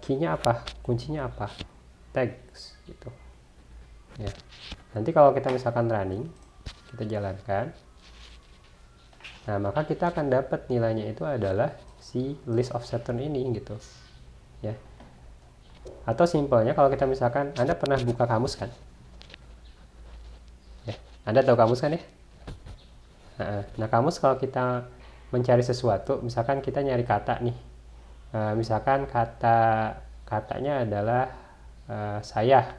key-nya apa, kuncinya apa, teks gitu ya. Nanti kalau kita misalkan running, kita jalankan, nah maka kita akan dapat nilainya itu adalah si list of Saturn ini gitu ya. Atau simpelnya kalau kita misalkan, Anda pernah buka kamus kan ya, Anda tahu kamus kan ya. Nah, kamus kalau kita mencari sesuatu, misalkan kita nyari kata nih, misalkan katanya adalah saya,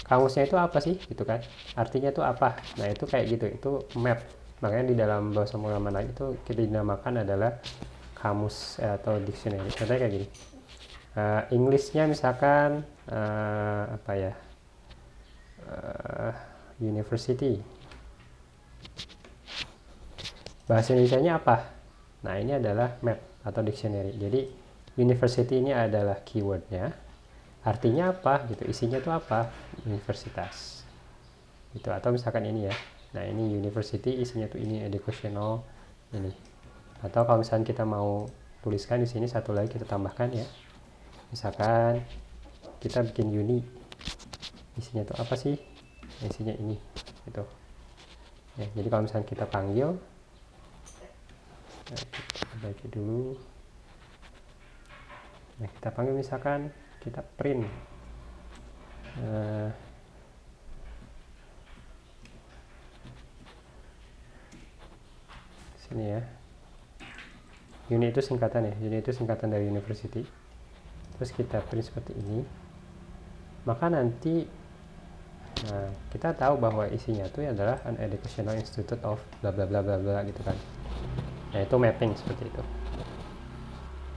kamusnya itu apa sih gitu kan, artinya itu apa. Nah, itu kayak gitu, itu map. Makanya di dalam bahasa pemrograman lain itu kita dinamakan adalah kamus atau dictionary. Contohnya kayak gini, Englishnya misalkan apa ya, university, bahasa Indonesianya apa. Nah, ini adalah map atau dictionary. Jadi university ini adalah keywordnya, artinya apa gitu, isinya itu apa, universitas gitu. Atau misalkan ini ya, nah ini university, isinya tuh ini educational ini. Atau kalau misalkan kita mau tuliskan di sini satu lagi, kita tambahkan ya, misalkan kita bikin uni, isinya tuh apa sih, isinya ini gitu ya. Jadi kalau misalkan kita panggil, kita baca dulu, nah kita panggil misalkan kita print sini ya, uni itu singkatan ya, uni itu singkatan dari university, terus kita print seperti ini, maka nanti kita tahu bahwa isinya itu adalah an educational institute of bla bla bla bla bla gitu kan. Nah, itu mapping seperti itu.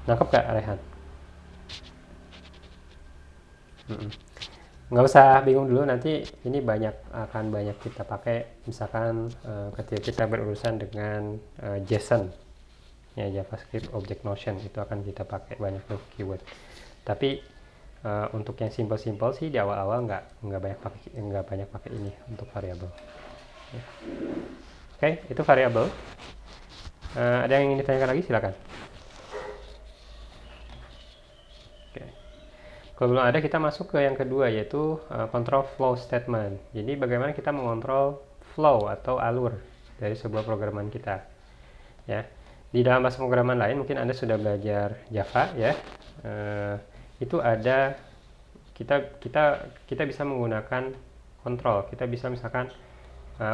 Nangkep gak, Rehan? Nggak usah bingung dulu, nanti ini akan banyak kita pakai misalkan ketika kita berurusan dengan JSON ya, JavaScript Object Notion, itu akan kita pakai banyak tuh keyword. Tapi untuk yang simple sih di awal-awal nggak banyak pakai ini untuk variabel ya. Oke, itu variabel. Ada yang ingin ditanyakan lagi, silakan. Kalau belum ada, kita masuk ke yang kedua, yaitu control flow statement. Jadi bagaimana kita mengontrol flow atau alur dari sebuah programan kita ya. Di dalam bahasa pemrograman lain mungkin Anda sudah belajar Java ya, itu ada kita bisa menggunakan kontrol. Kita bisa misalkan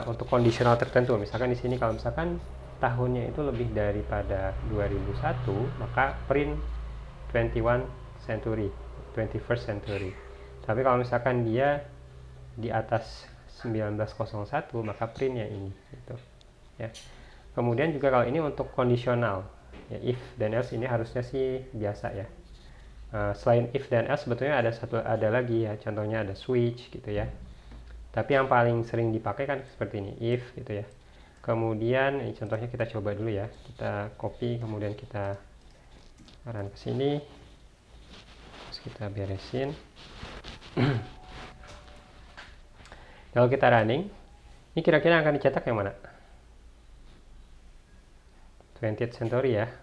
untuk kondisional tertentu, misalkan di sini kalau misalkan tahunnya itu lebih daripada 2001, maka print 21st century. Tapi kalau misalkan dia di atas 1901, maka printnya ini gitu ya. Kemudian juga kalau ini untuk kondisional, ya, if dan else ini harusnya sih biasa ya. Selain if dan else sebetulnya ada lagi ya, contohnya ada switch gitu ya. Tapi yang paling sering dipakai kan seperti ini, if gitu ya. Kemudian ini contohnya kita coba dulu ya, kita copy kemudian kita run ke sini, terus kita beresin. Kalau kita running, ini kira-kira akan dicetak yang mana? 20th century ya,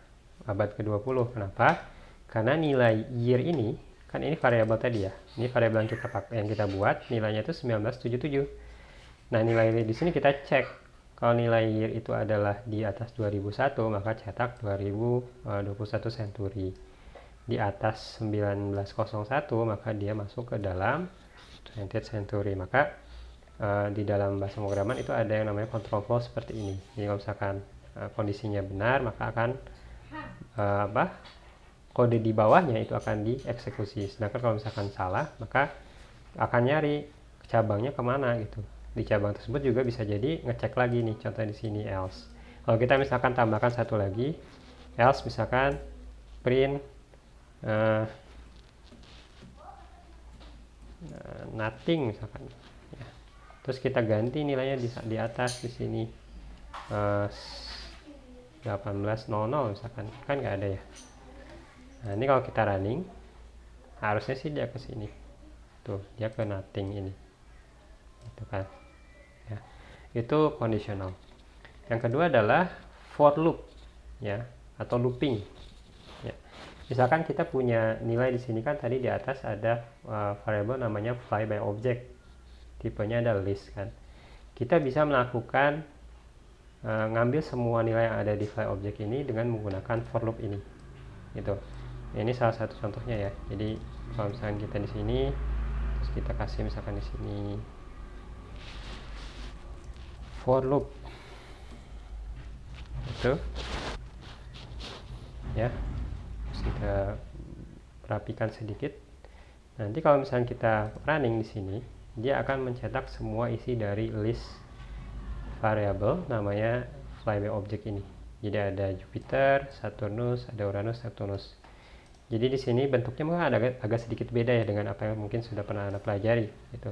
abad ke-20. Kenapa? Karena nilai year ini, kan ini variabel tadi ya, ini variabel yang kita buat, nilainya itu 1977. Nah, nilai di sini kita cek. Kalau nilai year itu adalah di atas 2001, maka cetak 2021 century. Di atas 1901, maka dia masuk ke dalam 20th century. Maka di dalam bahasa pemrograman itu ada yang namanya control flow seperti ini. Jadi kalau misalkan kondisinya benar, maka akan kode di bawahnya itu akan dieksekusi. Sedangkan kalau misalkan salah, maka akan nyari cabangnya kemana gitu. Di cabang tersebut juga bisa jadi ngecek lagi nih, contoh di sini else. Kalau kita misalkan tambahkan satu lagi, else misalkan print nothing misalkan. Ya. Terus kita ganti nilainya di atas di sini 1800 misalkan, kan nggak ada ya. Nah, ini kalau kita running, harusnya sih dia ke sini. Tuh, dia ke nothing ini. Itu kan. Ya. Itu conditional. Yang kedua adalah for loop ya, atau looping. Ya. Misalkan kita punya nilai di sini kan tadi di atas ada variable namanya fly by object. Tipenya ada list kan. Kita bisa melakukan ngambil semua nilai yang ada di fly object ini dengan menggunakan for loop ini. Gitu. Ini salah satu contohnya ya. Jadi kalau misalkan kita di sini, terus kita kasih misalkan di sini for loop, itu, ya. Terus kita rapikan sedikit. Nanti kalau misalkan kita running di sini, dia akan mencetak semua isi dari list variable namanya fly by object ini. Jadi ada Jupiter, Saturnus, ada Uranus, Neptunus. Jadi di sini bentuknya mungkin agak sedikit beda ya dengan apa yang mungkin sudah pernah Anda pelajari gitu.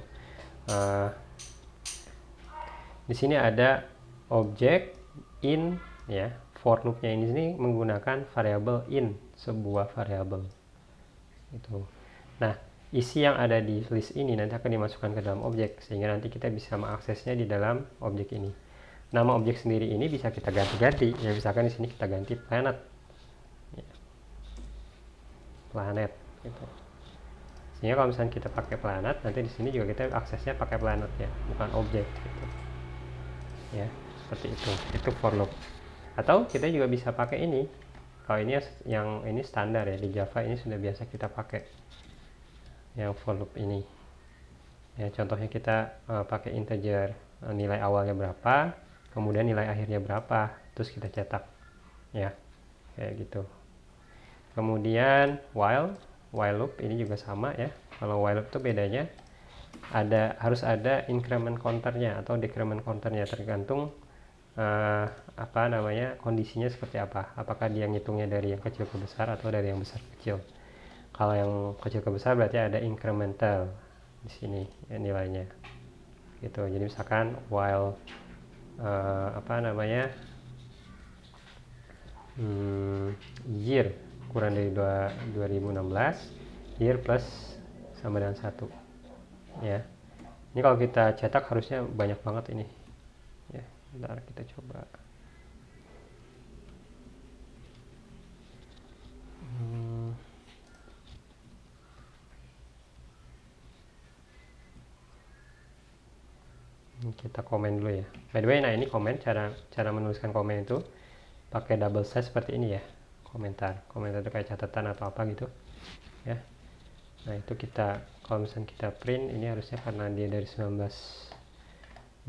Di sini ada object in ya, for loopnya ini menggunakan variabel in, sebuah variabel itu. Nah, isi yang ada di list ini nanti akan dimasukkan ke dalam objek sehingga nanti kita bisa mengaksesnya di dalam objek ini. Nama objek sendiri ini bisa kita ganti-ganti ya, misalkan di sini kita ganti planet ya. Planet gitu. Sehingga kalau misalnya kita pakai planet, nanti di sini juga kita aksesnya pakai planet ya, bukan objek gitu. Ya, seperti itu. Itu for loop. Atau kita juga bisa pakai ini. Kalau ini yang ini standar ya, di Java ini sudah biasa kita pakai yang for loop ini. Ya, contohnya kita pakai integer, nilai awalnya berapa, kemudian nilai akhirnya berapa, terus kita cetak. Ya, kayak gitu. Kemudian while loop ini juga sama ya. Kalau while loop itu bedanya harus ada increment counternya atau decrement counternya, tergantung kondisinya seperti apa. Apakah dia ngitungnya dari yang kecil ke besar atau dari yang besar ke kecil. Kalau yang kecil ke besar berarti ada incremental di sini ya, nilainya. Gitu. Jadi misalkan while year kurang dari 2016, year plus sama dengan 1 ya. Ini kalau kita cetak harusnya banyak banget ini ya. Bentar kita coba. Kita komen dulu ya. By the way, nah ini komen, cara menuliskan komen itu pakai double slash seperti ini ya. Komentar itu kayak catatan atau apa gitu ya. Nah itu kita, kalau misalnya kita print ini harusnya karena dia dari 1908,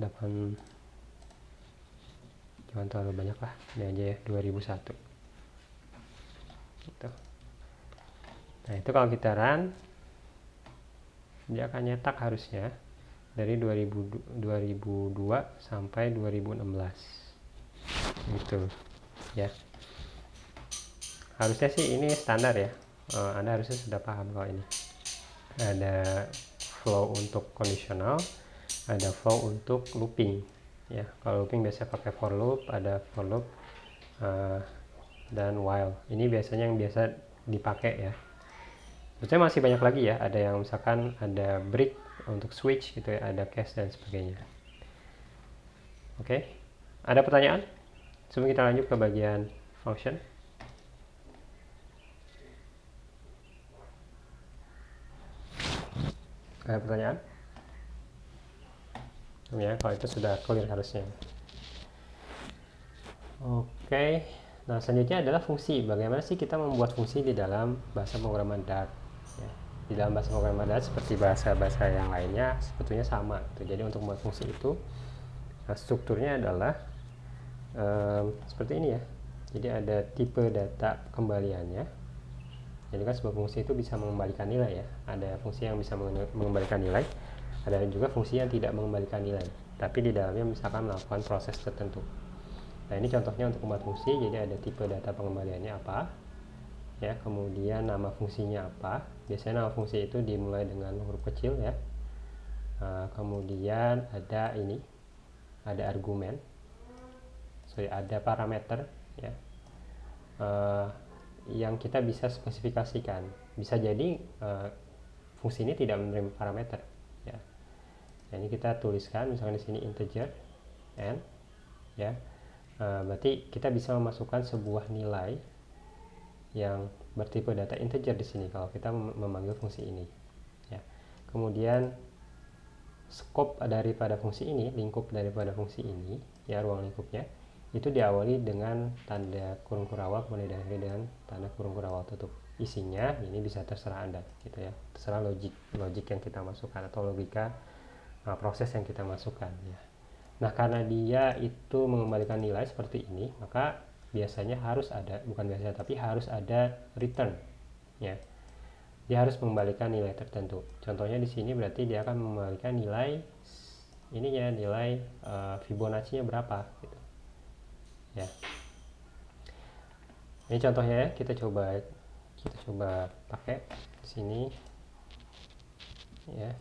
jangan terlalu banyak lah, ini aja ya 2001 gitu. Nah itu kalau kita run, dia akan nyetak harusnya dari 2002 sampai 2016 gitu ya. Harusnya sih ini standar ya, Anda harusnya sudah paham kalau ini ada flow untuk kondisional, ada flow untuk looping ya. Kalau looping biasanya pakai for loop, ada for loop dan while. Ini biasanya yang biasa dipakai ya. Sebetulnya masih banyak lagi ya, ada yang misalkan ada break untuk switch gitu ya, ada case dan sebagainya. Oke, ada pertanyaan sebelum kita lanjut ke bagian function? Ada pertanyaan? Ya, kalau itu sudah clear harusnya. Oke, nah selanjutnya adalah fungsi. Bagaimana sih kita membuat fungsi di dalam bahasa pemrograman Dart? Ya, di dalam bahasa pemrograman Dart seperti bahasa-bahasa yang lainnya sebetulnya sama. Gitu. Jadi untuk membuat fungsi itu, nah, strukturnya adalah seperti ini ya. Jadi ada tipe data kembaliannya. Jadi kan sebuah fungsi itu bisa mengembalikan nilai ya. Ada fungsi yang bisa mengembalikan nilai, ada juga fungsi yang tidak mengembalikan nilai. Tapi di dalamnya misalkan melakukan proses tertentu. Nah ini contohnya untuk membuat fungsi. Jadi ada tipe data pengembaliannya apa, ya. Kemudian nama fungsinya apa. Biasanya nama fungsi itu dimulai dengan huruf kecil ya. Kemudian ada ini, ada argumen. Ada parameter ya. Yang kita bisa spesifikasikan. Bisa jadi fungsi ini tidak menerima parameter ya. Nah, ini kita tuliskan misalkan di sini integer n ya. Berarti kita bisa memasukkan sebuah nilai yang bertipe data integer di sini kalau kita memanggil fungsi ini ya. Kemudian scope daripada fungsi ini, lingkup daripada fungsi ini ya, ruang lingkupnya itu diawali dengan tanda kurung kurawal, kemudian diakhiri dengan tanda kurung kurawal tutup. Isinya ini bisa terserah Anda gitu ya, terserah logik yang kita masukkan atau logika proses yang kita masukkan ya. Nah karena dia itu mengembalikan nilai seperti ini, maka biasanya harus ada, bukan biasanya tapi harus ada return ya. Dia harus mengembalikan nilai tertentu. Contohnya di sini berarti dia akan mengembalikan nilai ininya, nilai Fibonacci-nya berapa gitu ya. Ini contohnya ya, kita coba pakai di sini ya.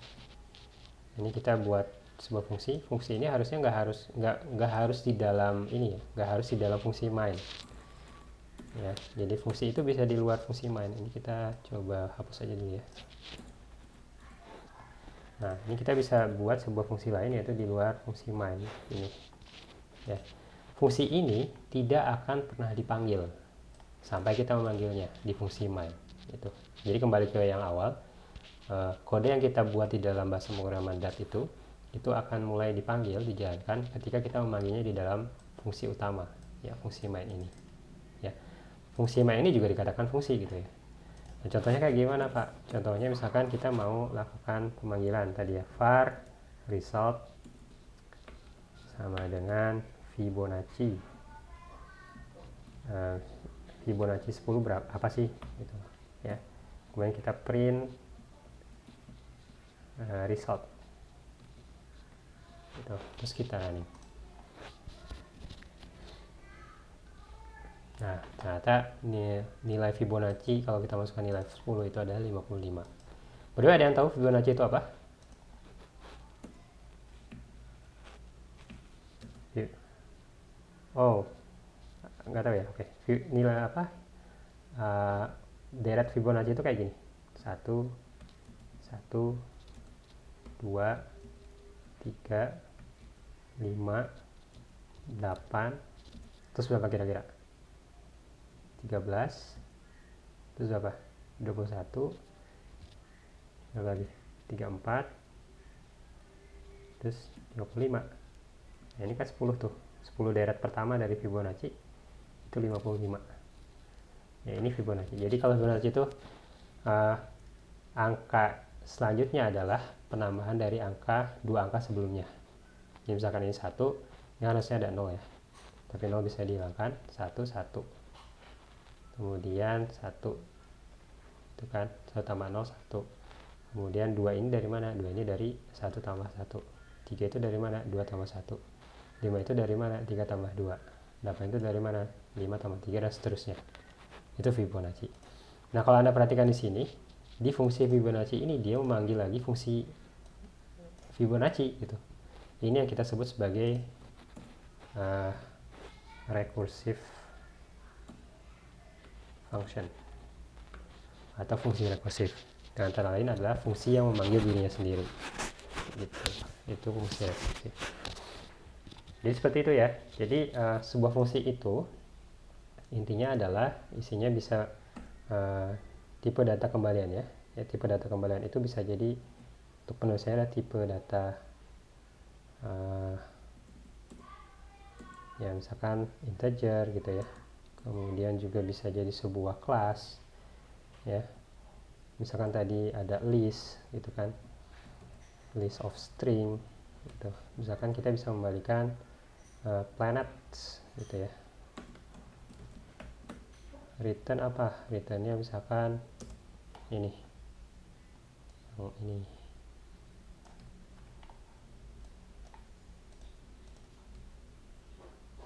Ini kita buat sebuah fungsi ini harusnya nggak harus di dalam ini ya, nggak harus di dalam fungsi main ya. Jadi fungsi itu bisa di luar fungsi main. Ini kita coba hapus aja dulu ya. Nah ini kita bisa buat sebuah fungsi lain yaitu di luar fungsi main ini ya. Fungsi ini tidak akan pernah dipanggil sampai kita memanggilnya di fungsi main gitu. Jadi kembali ke yang awal, kode yang kita buat di dalam bahasa pemrograman Dart itu akan mulai dipanggil, dijalankan ketika kita memanggilnya di dalam fungsi utama ya, fungsi main ini ya. Fungsi main ini juga dikatakan fungsi gitu ya. Nah, contohnya kayak gimana Pak? Contohnya misalkan kita mau lakukan pemanggilan tadi ya, var result sama dengan Fibonacci. Fibonacci 10 berapa, apa sih gitu ya. Kemudian kita print result gitu. Terus kita nih, nah ternyata nilai Fibonacci kalau kita masukkan nilai 10 itu adalah 55. Berdua ada yang tahu Fibonacci itu apa? Oh, nggak tahu ya. Oke. Nilai apa? Deret Fibonacci itu kayak gini. 1 1 2 3 5 8, terus berapa kira-kira? 13, terus berapa? 21, berapa lagi? 34, terus 55. Nah ini kan 10 tuh, 10 deret pertama dari Fibonacci itu 55 ya. Ini Fibonacci. Jadi kalau Fibonacci itu angka selanjutnya adalah penambahan dari dua angka sebelumnya. Jadi misalkan ini 1, ini harusnya ada 0 ya, tapi 0 bisa dihilangkan. 1 1, kemudian 1 itu kan 1 tambah 0 1, kemudian 2 ini dari mana? 2 ini dari 1 tambah 1. 3 itu dari mana? 2 tambah 1. 5 itu dari mana? 3 tambah 2 8 itu dari mana? 5 tambah 3 dan seterusnya. Itu Fibonacci. Nah, kalau Anda perhatikan di sini, di fungsi Fibonacci ini dia memanggil lagi fungsi Fibonacci gitu. Ini yang kita sebut sebagai recursive function atau fungsi rekursif. Dengan antara lain adalah fungsi yang memanggil dirinya sendiri. Gitu. Itu fungsi rekursif. Jadi seperti itu ya. Jadi sebuah fungsi itu intinya adalah isinya bisa tipe data kembalian ya. Tipe data kembalian itu bisa jadi untuk penulisannya ada tipe data ya misalkan integer gitu ya. Kemudian juga bisa jadi sebuah kelas ya. Misalkan tadi ada list gitu kan. List of string gitu. Misalkan kita bisa membalikan planets gitu ya. Return apa? Returnnya misalkan ini. Yang ini.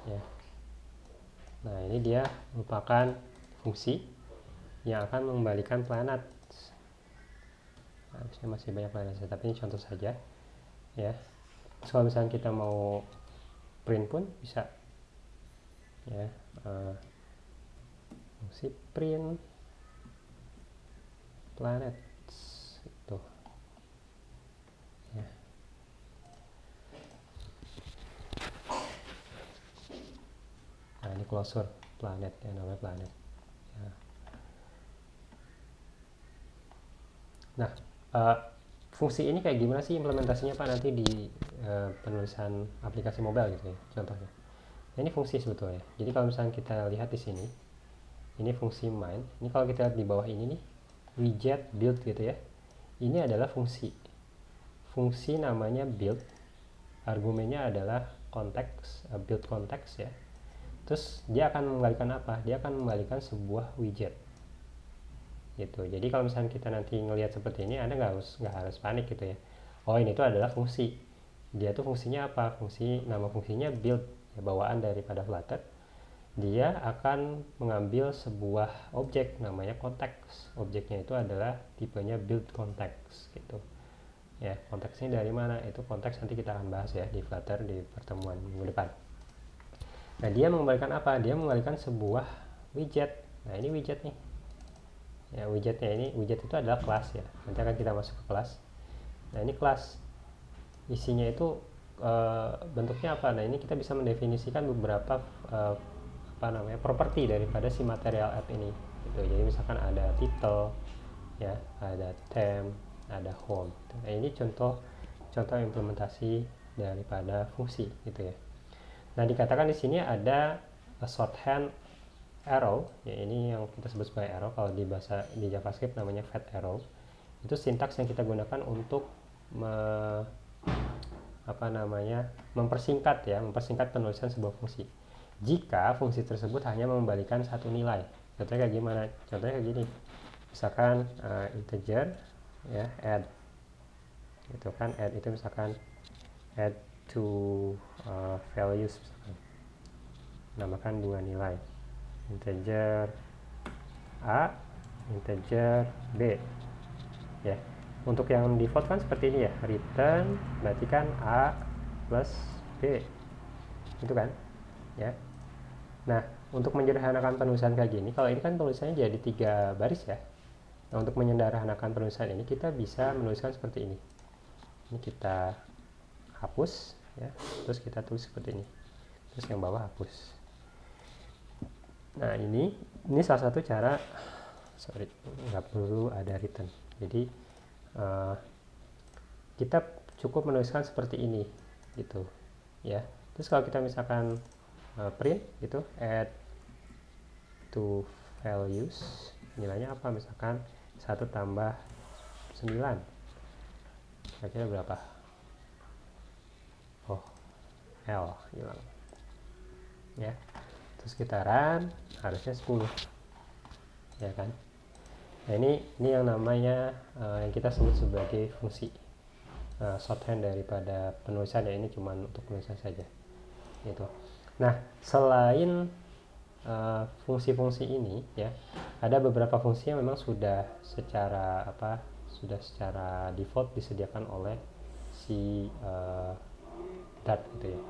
Ya. Nah, ini dia merupakan fungsi yang akan mengembalikan planet. Harusnya masih banyak planet, tapi ini contoh saja. Ya. Terus kalau misalnya kita mau print pun bisa. Ya. Fungsi print planet itu. Ya. Nah, ini closure planet ya, namanya planet. Ya. Nah, fungsi ini kayak gimana sih implementasinya Pak nanti di penulisan aplikasi mobile gitu ya, contohnya. Nah, ini fungsi sebetulnya. Jadi kalau misalnya kita lihat di sini, ini fungsi main. Ini kalau kita lihat di bawah ini nih, widget build gitu ya. Ini adalah fungsi. Fungsi namanya build. Argumennya adalah konteks, build konteks ya. Terus dia akan mengembalikan apa? Dia akan mengembalikan sebuah widget. Gitu. Jadi kalau misalnya kita nanti ngelihat seperti ini, Anda nggak harus panik gitu ya. Oh, ini tuh adalah fungsi. Dia tuh fungsinya apa? Nama fungsinya build, ya, bawaan daripada Flutter. Dia akan mengambil sebuah objek namanya konteks. Objeknya itu adalah tipenya build konteks gitu. Ya, konteksnya dari mana? Itu konteks nanti kita akan bahas ya di Flutter di pertemuan minggu depan. Nah, dia mengembalikan apa? Dia mengembalikan sebuah widget. Nah, ini widget nih. Ya, widgetnya ini, widget itu adalah kelas ya. Nanti akan kita masuk ke kelas. Nah, ini kelas. Isinya itu bentuknya apa? Nah, ini kita bisa mendefinisikan beberapa properti daripada si material app ini gitu. Jadi misalkan ada title ya, ada theme, ada home gitu. Nah, ini contoh implementasi daripada fungsi gitu ya. Nah, dikatakan di sini ada shorthand arrow ya, ini yang kita sebut sebagai arrow. Kalau di JavaScript namanya fat arrow. Itu sintaks yang kita gunakan untuk mempersingkat penulisan sebuah fungsi. Jika fungsi tersebut hanya mengembalikan satu nilai. Contohnya kayak gimana? Contohnya kayak gini. Misalkan integer ya, add. Gitu kan, add itu misalkan add to values misalkan. Namakan dua nilai. Integer A, integer B. Ya. Untuk yang default kan seperti ini ya. Return berarti kan A plus B. Itu kan? Ya. Nah, untuk menyederhanakan penulisan kayak gini, kalau ini kan tulisannya jadi 3 baris ya. Nah, untuk menyederhanakan penulisan ini kita bisa menuliskan seperti ini. Ini kita hapus ya, terus kita tulis seperti ini. Terus yang bawah hapus. Nah, ini salah satu cara, nggak perlu ada return. Jadi kita cukup menuliskan seperti ini gitu ya. Terus kalau kita misalkan print gitu, add to values, nilainya apa? Misalkan 1 tambah 9, kira-kira berapa? Oh, L hilang ya. Terus kita run, harusnya 10 ya kan. Nah, ini yang namanya yang kita sebut sebagai fungsi shorthand daripada penulisan ya. Ini cuma untuk penulisan saja gitu. Nah, selain fungsi-fungsi ini ya, ada beberapa fungsi yang memang sudah secara default disediakan oleh si Dart gitu ya.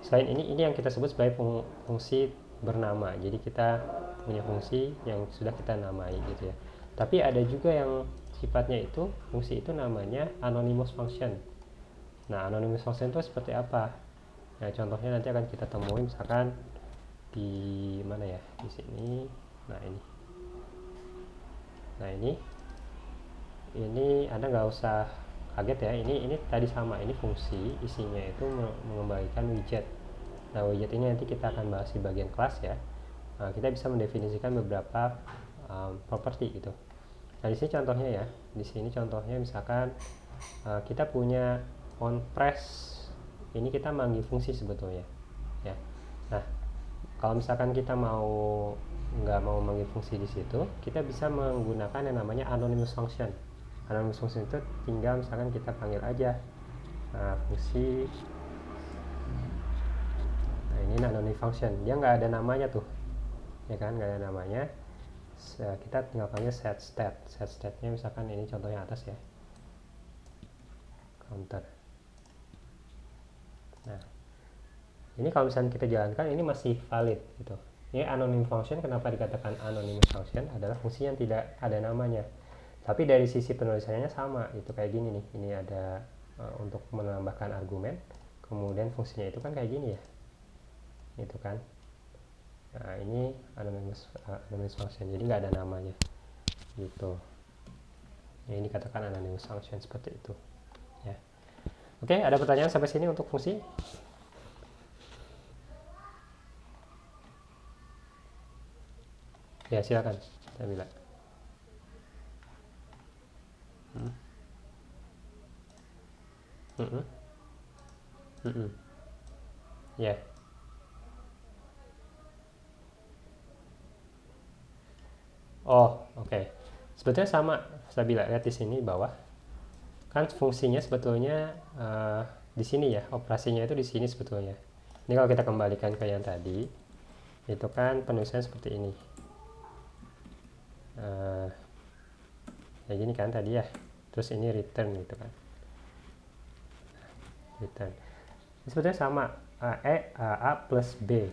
Selain ini yang kita sebut sebagai fungsi bernama. Jadi kita punya fungsi yang sudah kita namai gitu ya. Tapi ada juga yang sifatnya itu fungsi itu namanya anonymous function. Nah, anonymous function itu seperti apa? Nah, contohnya nanti akan kita temui misalkan di mana ya? Di sini. Nah, ini. Nah, ini Anda nggak usah kaget ya. Ini tadi sama. Ini fungsi isinya itu mengembalikan widget. Nah, widget ini nanti kita akan bahas di bagian kelas ya. Nah, kita bisa mendefinisikan beberapa properti gitu. Nah, di sini contohnya ya. Di sini contohnya misalkan kita punya on press. Ini kita manggil fungsi sebetulnya ya. Nah, kalau misalkan kita nggak mau manggil fungsi di situ, kita bisa menggunakan yang namanya anonymous function. Anonymous function itu tinggal misalkan kita panggil aja fungsi. Nah, ini anonymous function, dia nggak ada namanya tuh, ya kan, nggak ada namanya. Kita tinggal panggil set state-nya misalkan ini contohnya atas ya, counter. Nah, ini kalau misalnya kita jalankan ini masih valid gitu. Ini anonymous function, kenapa dikatakan anonymous function, adalah fungsi yang tidak ada namanya. Tapi dari sisi penulisannya sama, itu kayak gini nih. Ini ada untuk menambahkan argumen, kemudian fungsinya itu kan kayak gini ya, itu kan. Nah, ini anonymous function, jadi nggak ada namanya gitu. Ini dikatakan anonymous function seperti itu ya. Oke, ada pertanyaan sampai sini untuk fungsi? Ya, silakan, Nabila. Hmm. Mm-mm. Mm-mm. Ya. Yeah. Oh, oke. Okay. Sebetulnya sama, Sabila. Lihat di sini bawah. Kan fungsinya sebetulnya di sini ya, operasinya itu di sini sebetulnya. Ini kalau kita kembalikan ke yang tadi, itu kan penulisannya seperti ini. Kayak gini kan tadi ya. Terus ini return gitu kan. Return. Ini sebetulnya sama, A plus B.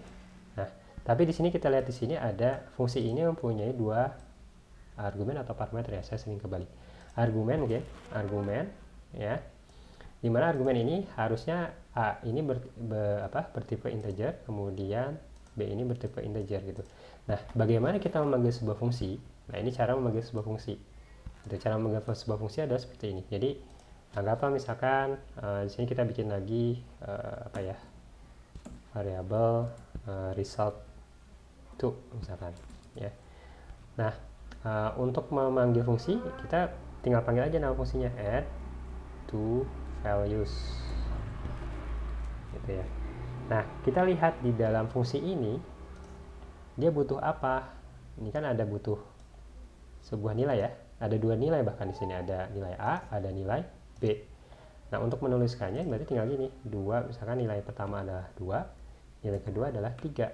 Nah, tapi di sini kita lihat di sini ada fungsi ini mempunyai dua argumen atau parameter ya, saya sering kebalik. Argumen, oke, argumen ya. Dimana argumen ini harusnya A ini bertipe integer, kemudian B ini bertipe integer gitu. Nah, bagaimana kita memanggil sebuah fungsi? Nah, ini cara memanggil sebuah fungsi. Itu cara memanggil sebuah fungsi adalah seperti ini. Jadi, anggaplah misalkan di sini kita bikin lagi variabel result to misalkan ya. Nah, untuk memanggil fungsi kita tinggal panggil aja nama fungsinya add to values gitu ya. Nah, kita lihat di dalam fungsi ini dia butuh apa. Ini kan ada butuh sebuah nilai ya, ada dua nilai, bahkan di sini ada nilai A, ada nilai B. Nah, untuk menuliskannya berarti tinggal gini, dua, misalkan nilai pertama adalah 2, nilai kedua adalah 3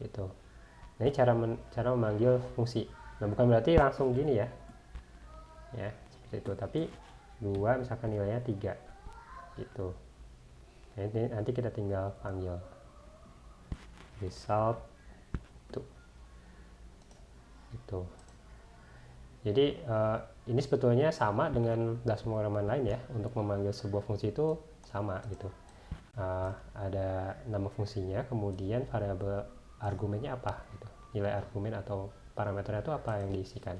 gitu. Nah, ini cara memanggil fungsi. Nah, bukan berarti langsung gini ya seperti itu, tapi 2 misalkan nilainya 3 gitu. Nah, nanti kita tinggal panggil result tuh gitu. Jadi ini sebetulnya sama dengan bahasa pemrograman lain ya, untuk memanggil sebuah fungsi itu sama gitu. Ada nama fungsinya, kemudian variabel argumennya apa gitu, nilai argumen atau parameternya itu apa yang diisikan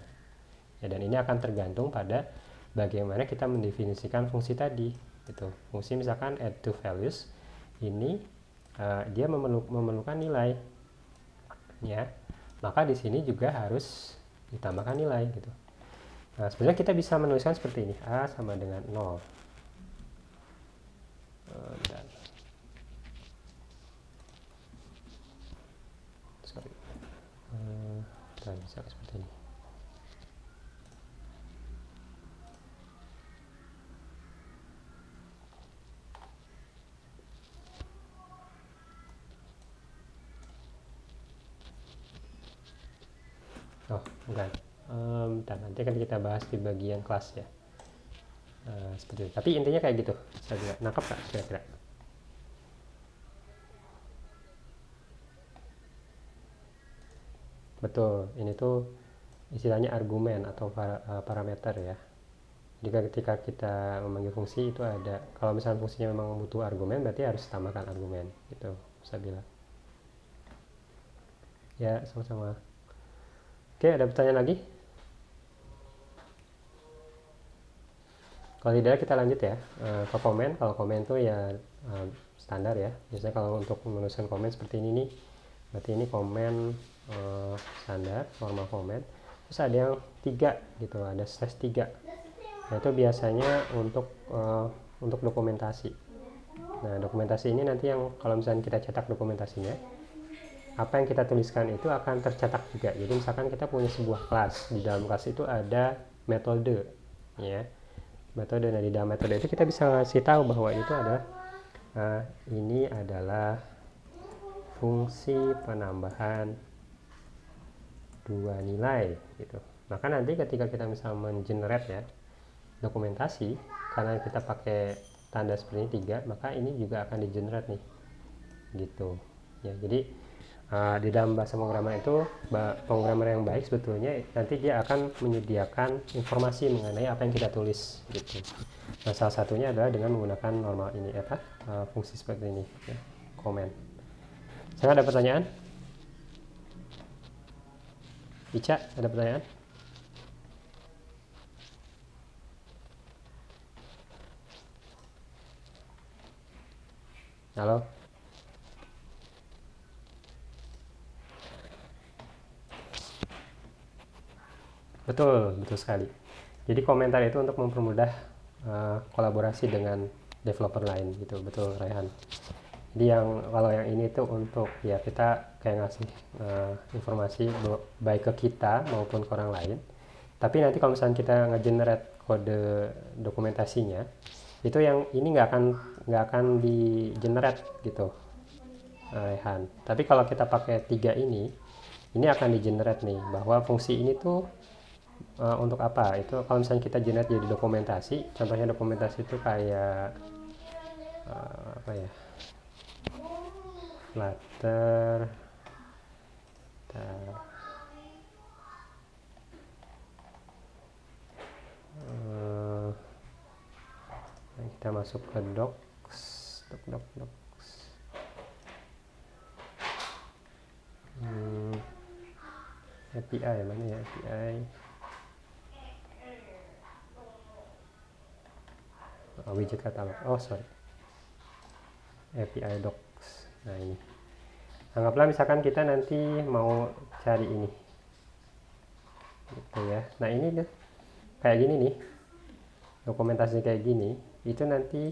ya, dan ini akan tergantung pada bagaimana kita mendefinisikan fungsi tadi gitu. Fungsi misalkan add to values ini dia memerlukan nilai ya, maka di sini juga harus ditambahkan nilai gitu. Nah, sebenarnya kita bisa menuliskan seperti ini, A sama dengan 0. Dan sorry, dan bisa seperti ini. Oh, bukan. Bentar, nanti kan kita bahas di bagian kelas ya. Seperti itu. Tapi intinya kayak gitu. Saya juga nangkep nggak kira-kira? Betul. Ini tuh istilahnya argumen atau parameter ya. Jika ketika kita memanggil fungsi itu ada, kalau misalnya fungsinya memang butuh argumen, berarti harus tambahkan argumen gitu, saya bilang. Ya, sama-sama. Oke, ada pertanyaan lagi? Kalau tidak kita lanjut ya ke komen. Kalau komen tuh ya standar ya. Biasanya kalau untuk menuliskan komen seperti ini nih, berarti ini komen standar, normal komen. Terus ada yang 3 gitu, ada slash 3. Nah, itu biasanya untuk dokumentasi. Nah, dokumentasi ini nanti yang kalau misalnya kita cetak dokumentasinya, apa yang kita tuliskan itu akan tercetak juga. Jadi misalkan kita punya sebuah kelas, di dalam kelas itu ada metode ya. Metode, nah di dalam metode itu kita bisa ngasih tahu bahwa itu adalah ini adalah fungsi penambahan dua nilai gitu. Maka nanti ketika kita misalnya mengenerate ya dokumentasi, karena kita pakai tanda seperti ini 3, maka ini juga akan di-generate nih gitu ya. Jadi di dalam bahasa pemrograman itu, pemrogramer yang baik sebetulnya nanti dia akan menyediakan informasi mengenai apa yang kita tulis gitu. Nah, salah satunya adalah dengan menggunakan normal ini fungsi seperti ini ya, komen. Saya ada pertanyaan? Ica, ada pertanyaan? Halo? Betul, betul sekali. Jadi komentar itu untuk mempermudah kolaborasi dengan developer lain gitu, betul Raihan. Jadi kalau yang ini tuh untuk ya kita kayak ngasih informasi baik ke kita maupun ke orang lain. Tapi nanti kalau misalnya kita nge-generate kode dokumentasinya, itu yang ini nggak akan di-generate gitu, Rehan. Tapi kalau kita pakai 3 ini akan di-generate nih bahwa fungsi ini tuh untuk apa? Itu kalau misalnya kita generate jadi dokumentasi, contohnya dokumentasi itu kayak apa ya? Flutter, kita masuk ke docs, docs. API mana ya API? Widget katalog. Oh sorry, API docs. Nah ini. Anggaplah misalkan kita nanti mau cari ini, gitu ya. Nah ini deh, kayak gini nih, dokumentasi kayak gini, itu nanti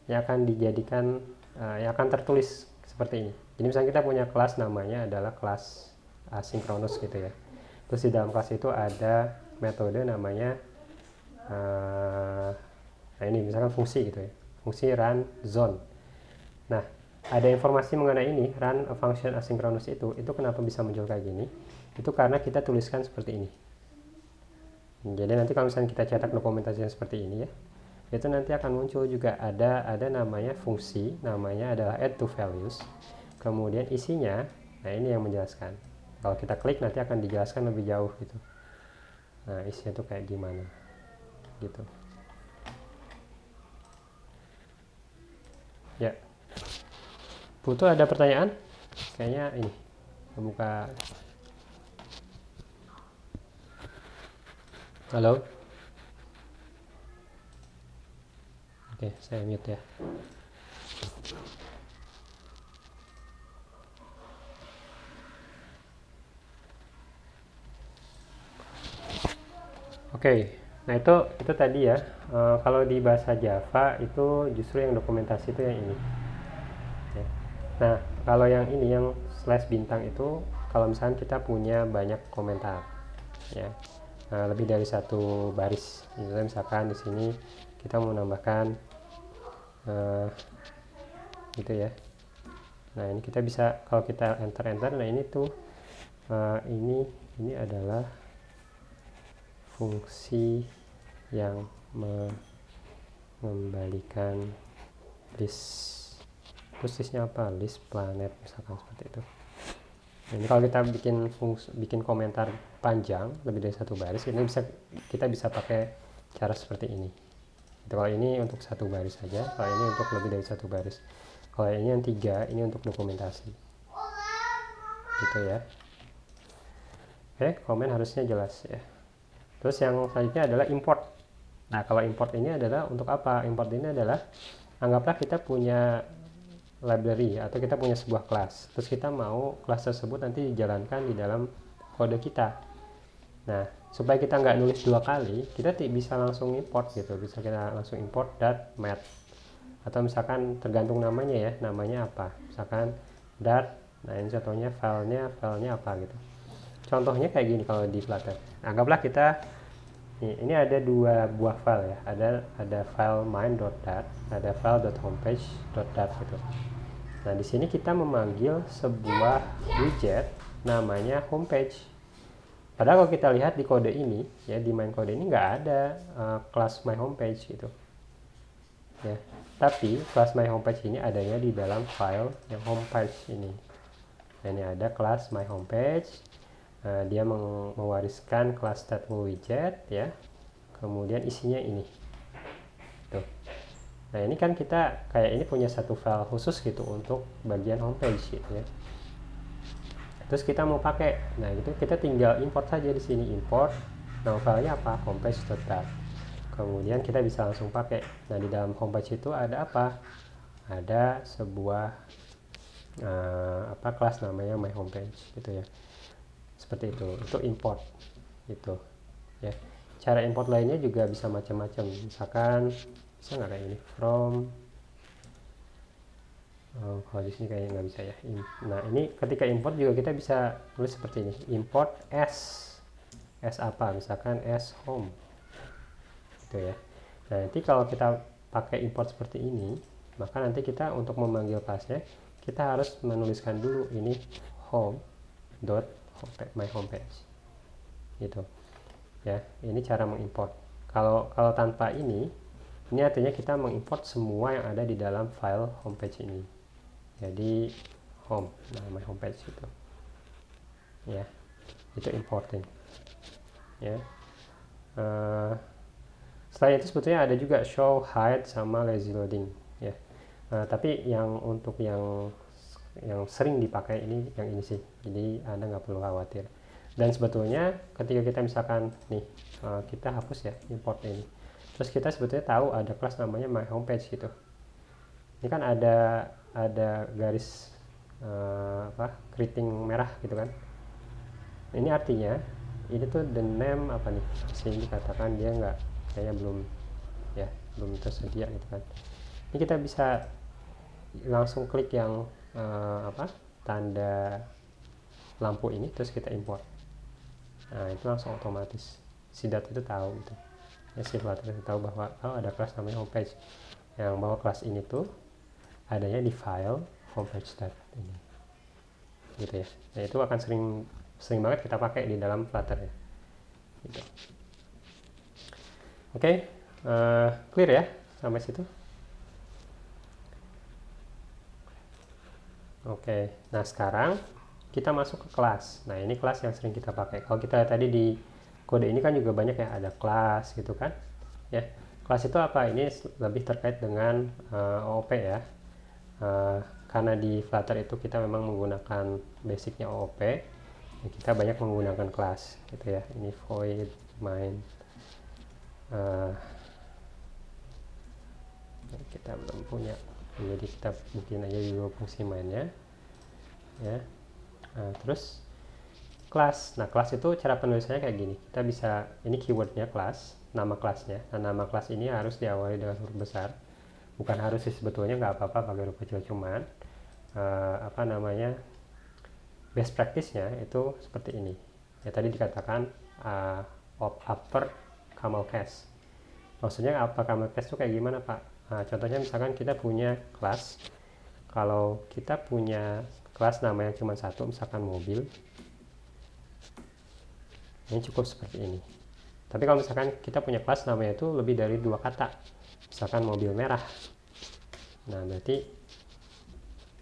yang akan dijadikan, yang akan tertulis seperti ini. Jadi misalnya kita punya kelas namanya adalah kelas asinkronus gitu ya. Terus di dalam kelas itu ada metode namanya, nah ini misalkan fungsi gitu ya, fungsi run zone. Nah, ada informasi mengenai ini, run a function asynchronous itu kenapa bisa muncul kayak gini? Itu karena kita tuliskan seperti ini. Jadi nanti kalau misalnya kita cetak dokumentasi yang seperti ini ya, itu nanti akan muncul juga ada namanya fungsi, namanya adalah add to values. Kemudian isinya, nah ini yang menjelaskan. Kalau kita klik nanti akan dijelaskan lebih jauh gitu. Nah, isinya tuh kayak gimana gitu. Ya. Putu ada pertanyaan? Kayaknya ini membuka. Halo? Oke, saya mute ya. Oke, nah itu tadi ya. Kalau di bahasa Java itu justru yang dokumentasi itu yang ini. Ya. Nah, kalau yang ini yang slash bintang itu kalau misalnya kita punya banyak komentar, ya, lebih dari satu baris. Misalkan di sini kita mau menambahkan gitu ya. Nah ini kita bisa kalau kita enter, nah ini tuh ini ini adalah fungsi yang mengembalikan list. Terus listnya apa? List planet misalkan seperti itu. Nah, ini kalau kita bikin komentar panjang lebih dari satu baris, ini kita bisa pakai cara seperti ini. Kalau ini untuk satu baris saja, kalau ini untuk lebih dari satu baris. Kalau ini yang 3, ini untuk dokumentasi. Gitu ya. Oke, komen harusnya jelas ya. Terus yang selanjutnya adalah import. Nah, kalau import ini adalah untuk apa? Import ini adalah, anggaplah kita punya library atau kita punya sebuah kelas. Terus kita mau kelas tersebut nanti dijalankan di dalam kode kita. Nah, supaya kita nggak nulis 2 kali, kita bisa langsung import gitu. Bisa kita langsung import .math. Atau misalkan tergantung namanya ya, namanya apa. Misalkan nah ini contohnya filenya apa gitu. Contohnya kayak gini kalau di Flutter. Anggaplah kita ini ada 2 buah file ya. Ada file main.dat, ada file.homepage.dat gitu. Nah, di sini kita memanggil sebuah widget namanya homepage. Padahal kalau kita lihat di kode ini, ya di main kode ini nggak ada kelas my homepage gitu. Ya, tapi kelas my homepage ini adanya di dalam file yang homepage ini. Nah, ini ada kelas my homepage. Dia mewariskan kelas stateful widget ya. Kemudian isinya ini. Tuh. Nah, ini kan kita kayak ini punya satu file khusus gitu untuk bagian homepage gitu ya. Terus kita mau pakai, nah itu kita tinggal import saja di sini, import nama filenya apa, homepage.dat. Kemudian kita bisa langsung pakai. Nah, di dalam homepage itu ada apa? Ada sebuah kelas namanya my homepage gitu ya. Seperti itu import gitu ya. Cara import lainnya juga bisa macam-macam. Misalkan bisa nggak kayak ini from, kalau di sini kayaknya nggak bisa ya. Nah, ini ketika import juga kita bisa tulis seperti ini, import as apa, misalkan as home gitu ya. Nah, nanti kalau kita pakai import seperti ini, maka nanti kita untuk memanggil kelasnya kita harus menuliskan dulu ini my homepage gitu ya. Ini cara mengimport. Kalau tanpa ini artinya kita mengimport semua yang ada di dalam file homepage ini. Jadi home, nah my homepage itu ya, itu importing ya. Selain itu sebetulnya ada juga show, hide, sama lazy loading ya. Tapi yang untuk yang sering dipakai ini yang ini sih, jadi Anda nggak perlu khawatir. Dan sebetulnya ketika kita misalkan nih kita hapus ya import ini, terus kita sebetulnya tahu ada kelas namanya my homepage gitu. Ini kan ada garis keriting merah gitu kan. Ini artinya ini tuh the name apa nih, sini dikatakan dia nggak, kayaknya belum tersedia gitu kan. Ini kita bisa langsung klik yang tanda lampu ini, terus kita import. Nah, itu langsung otomatis si data itu tahu gitu ya, si Flutter itu tahu bahwa ada kelas namanya homepage, yang bahwa kelas ini tuh adanya di file homepage.dat ini gitu ya. Nah, itu akan sering banget kita pakai di dalam Flutter ya gitu. Oke, clear ya sampai situ. Oke, nah sekarang kita masuk ke kelas. Nah, ini kelas yang sering kita pakai. Kalau kita tadi di kode ini kan juga banyak ya, ada kelas gitu kan ya. Kelas itu apa? Ini lebih terkait dengan OOP ya. Karena di Flutter itu kita memang menggunakan basicnya OOP ya, kita banyak menggunakan kelas gitu ya. Ini void main, kita belum punya, jadi kita bikin aja dulu fungsi mainnya ya. Terus kelas, nah kelas itu cara penulisannya kayak gini. Kita bisa, ini keywordnya kelas, nama kelasnya. Nah, nama kelas ini harus diawali dengan huruf besar. Bukan harus sih sebetulnya, nggak apa-apa pakai huruf kecil, cuman best practice-nya itu seperti ini ya. Tadi dikatakan upper camel case. Maksudnya upper camel case itu kayak gimana, Pak? Contohnya misalkan kita punya kelas, kalau kita punya kelas namanya cuma satu, misalkan mobil. Ini cukup seperti ini. Tapi kalau misalkan kita punya kelas namanya itu lebih dari 2 kata, misalkan mobil merah, nah berarti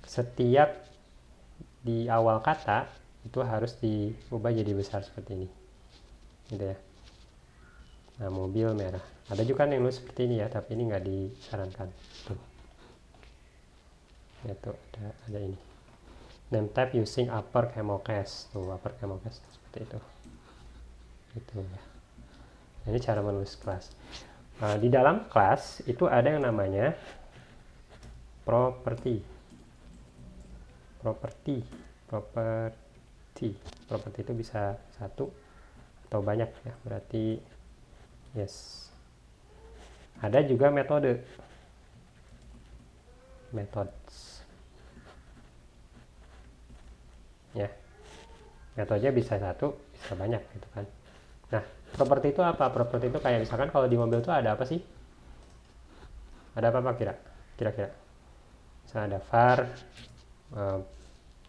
setiap di awal kata itu harus diubah jadi besar seperti ini, gitu ya. Nah, mobil merah. Ada juga yang nulis seperti ini ya, tapi ini nggak disarankan. Tuh. Ya tuh ada ini. Name type using upper camel case. Tuh, upper camel case seperti itu. Itu ya. Nah, ini cara menulis kelas. Di dalam kelas itu ada yang namanya property. Property itu bisa satu atau banyak ya, berarti yes. Ada juga metode, methods ya, metodenya bisa satu bisa banyak gitu kan. Nah, properti itu apa? Properti itu kayak misalkan kalau di mobil itu ada apa sih? Ada apa kira-kira? Misalnya ada var,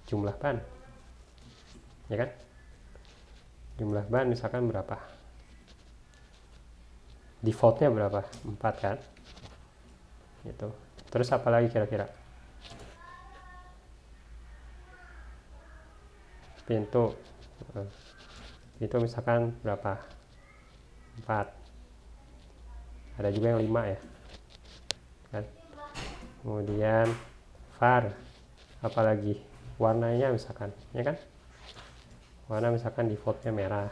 jumlah ban, ya kan? Jumlah ban misalkan berapa? Defaultnya berapa? 4 kan? Gitu. Terus apa lagi kira-kira? Pintu. Itu misalkan berapa? 4. Ada juga yang 5 ya. Kan? Kemudian var, apalagi warnanya misalkan, ya kan? Warna misalkan defaultnya merah.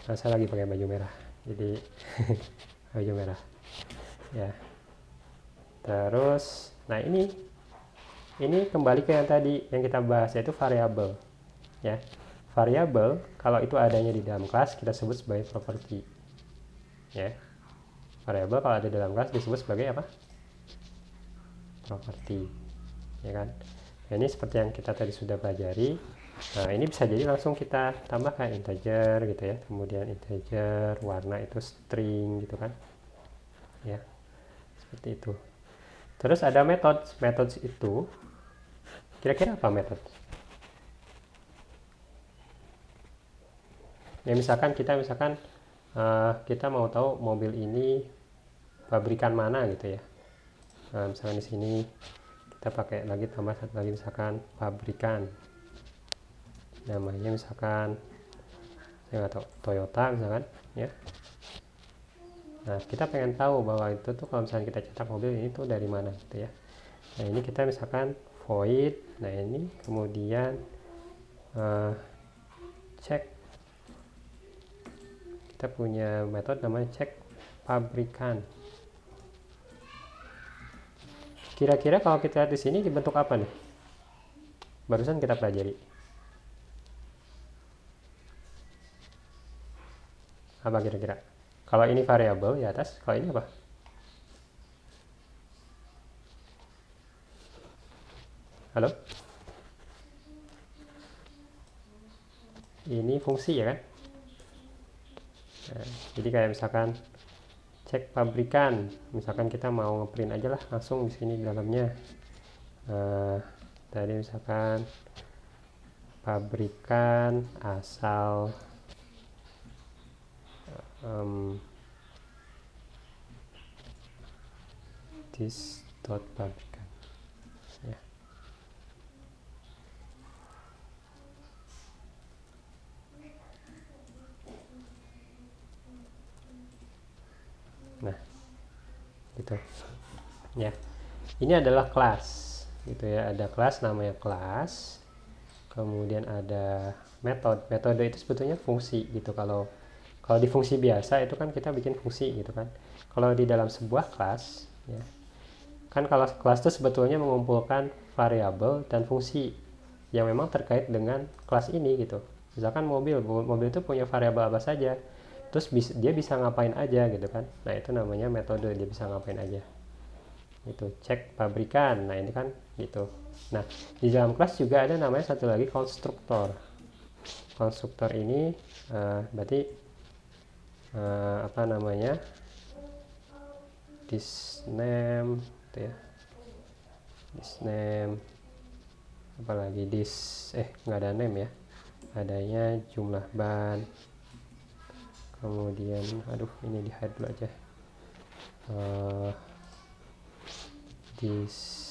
Nah, saya lagi pakai baju merah, jadi baju merah. Ya. Terus, nah ini kembali ke yang tadi yang kita bahas, yaitu variabel. Ya, variabel kalau itu adanya di dalam kelas kita sebut sebagai property. Ya, variabel kalau ada di dalam kelas disebut sebagai apa? Property, ya kan? Nah, ini seperti yang kita tadi sudah pelajari. Nah, ini bisa jadi langsung kita tambahkan integer gitu ya, kemudian integer, warna itu string gitu kan, ya seperti itu. Terus ada methods itu kira-kira apa metode? Ya misalkan kita mau tahu mobil ini pabrikan mana gitu ya. Nah, misalkan di sini kita pakai lagi tambah satu lagi, misalkan pabrikan, namanya misalkan saya nggak tahu, Toyota misalkan ya. Nah, kita pengen tahu bahwa itu tuh kalau misalnya kita cetak mobil ini tuh dari mana gitu ya. Nah, ini kita misalkan void, nah ini kemudian cek, kita punya metode namanya cek pabrikan. Kira-kira kalau kita lihat di sini dibentuk apa nih? Barusan kita pelajari. Apa kira-kira? Kalau ini variabel di atas, kalau ini apa? Halo? Ini fungsi ya kan? Nah, jadi kayak misalkan cek pabrikan, misalkan kita mau ngeprint aja lah langsung di sini di dalamnya. Tadi misalkan pabrikan asal this dot pabrikan ya. Nah gitu ya, ini adalah kelas gitu ya, ada kelas namanya kelas, kemudian ada metode itu sebetulnya fungsi gitu. Kalau di fungsi biasa itu kan kita bikin fungsi gitu kan. Kalau di dalam sebuah kelas ya kan, kalau kelas itu sebetulnya mengumpulkan variabel dan fungsi yang memang terkait dengan kelas ini gitu. Misalkan mobil itu punya variabel apa saja, terus dia bisa ngapain aja gitu kan. Nah, itu namanya metode, dia bisa ngapain aja. Itu cek pabrikan. Nah, ini kan gitu. Nah, di dalam kelas juga ada namanya satu lagi konstruktor. Konstruktor ini berarti apa namanya? This name gitu ya. This name apalagi nggak ada name ya. adanya jumlah ban, kemudian ini di hide dulu aja,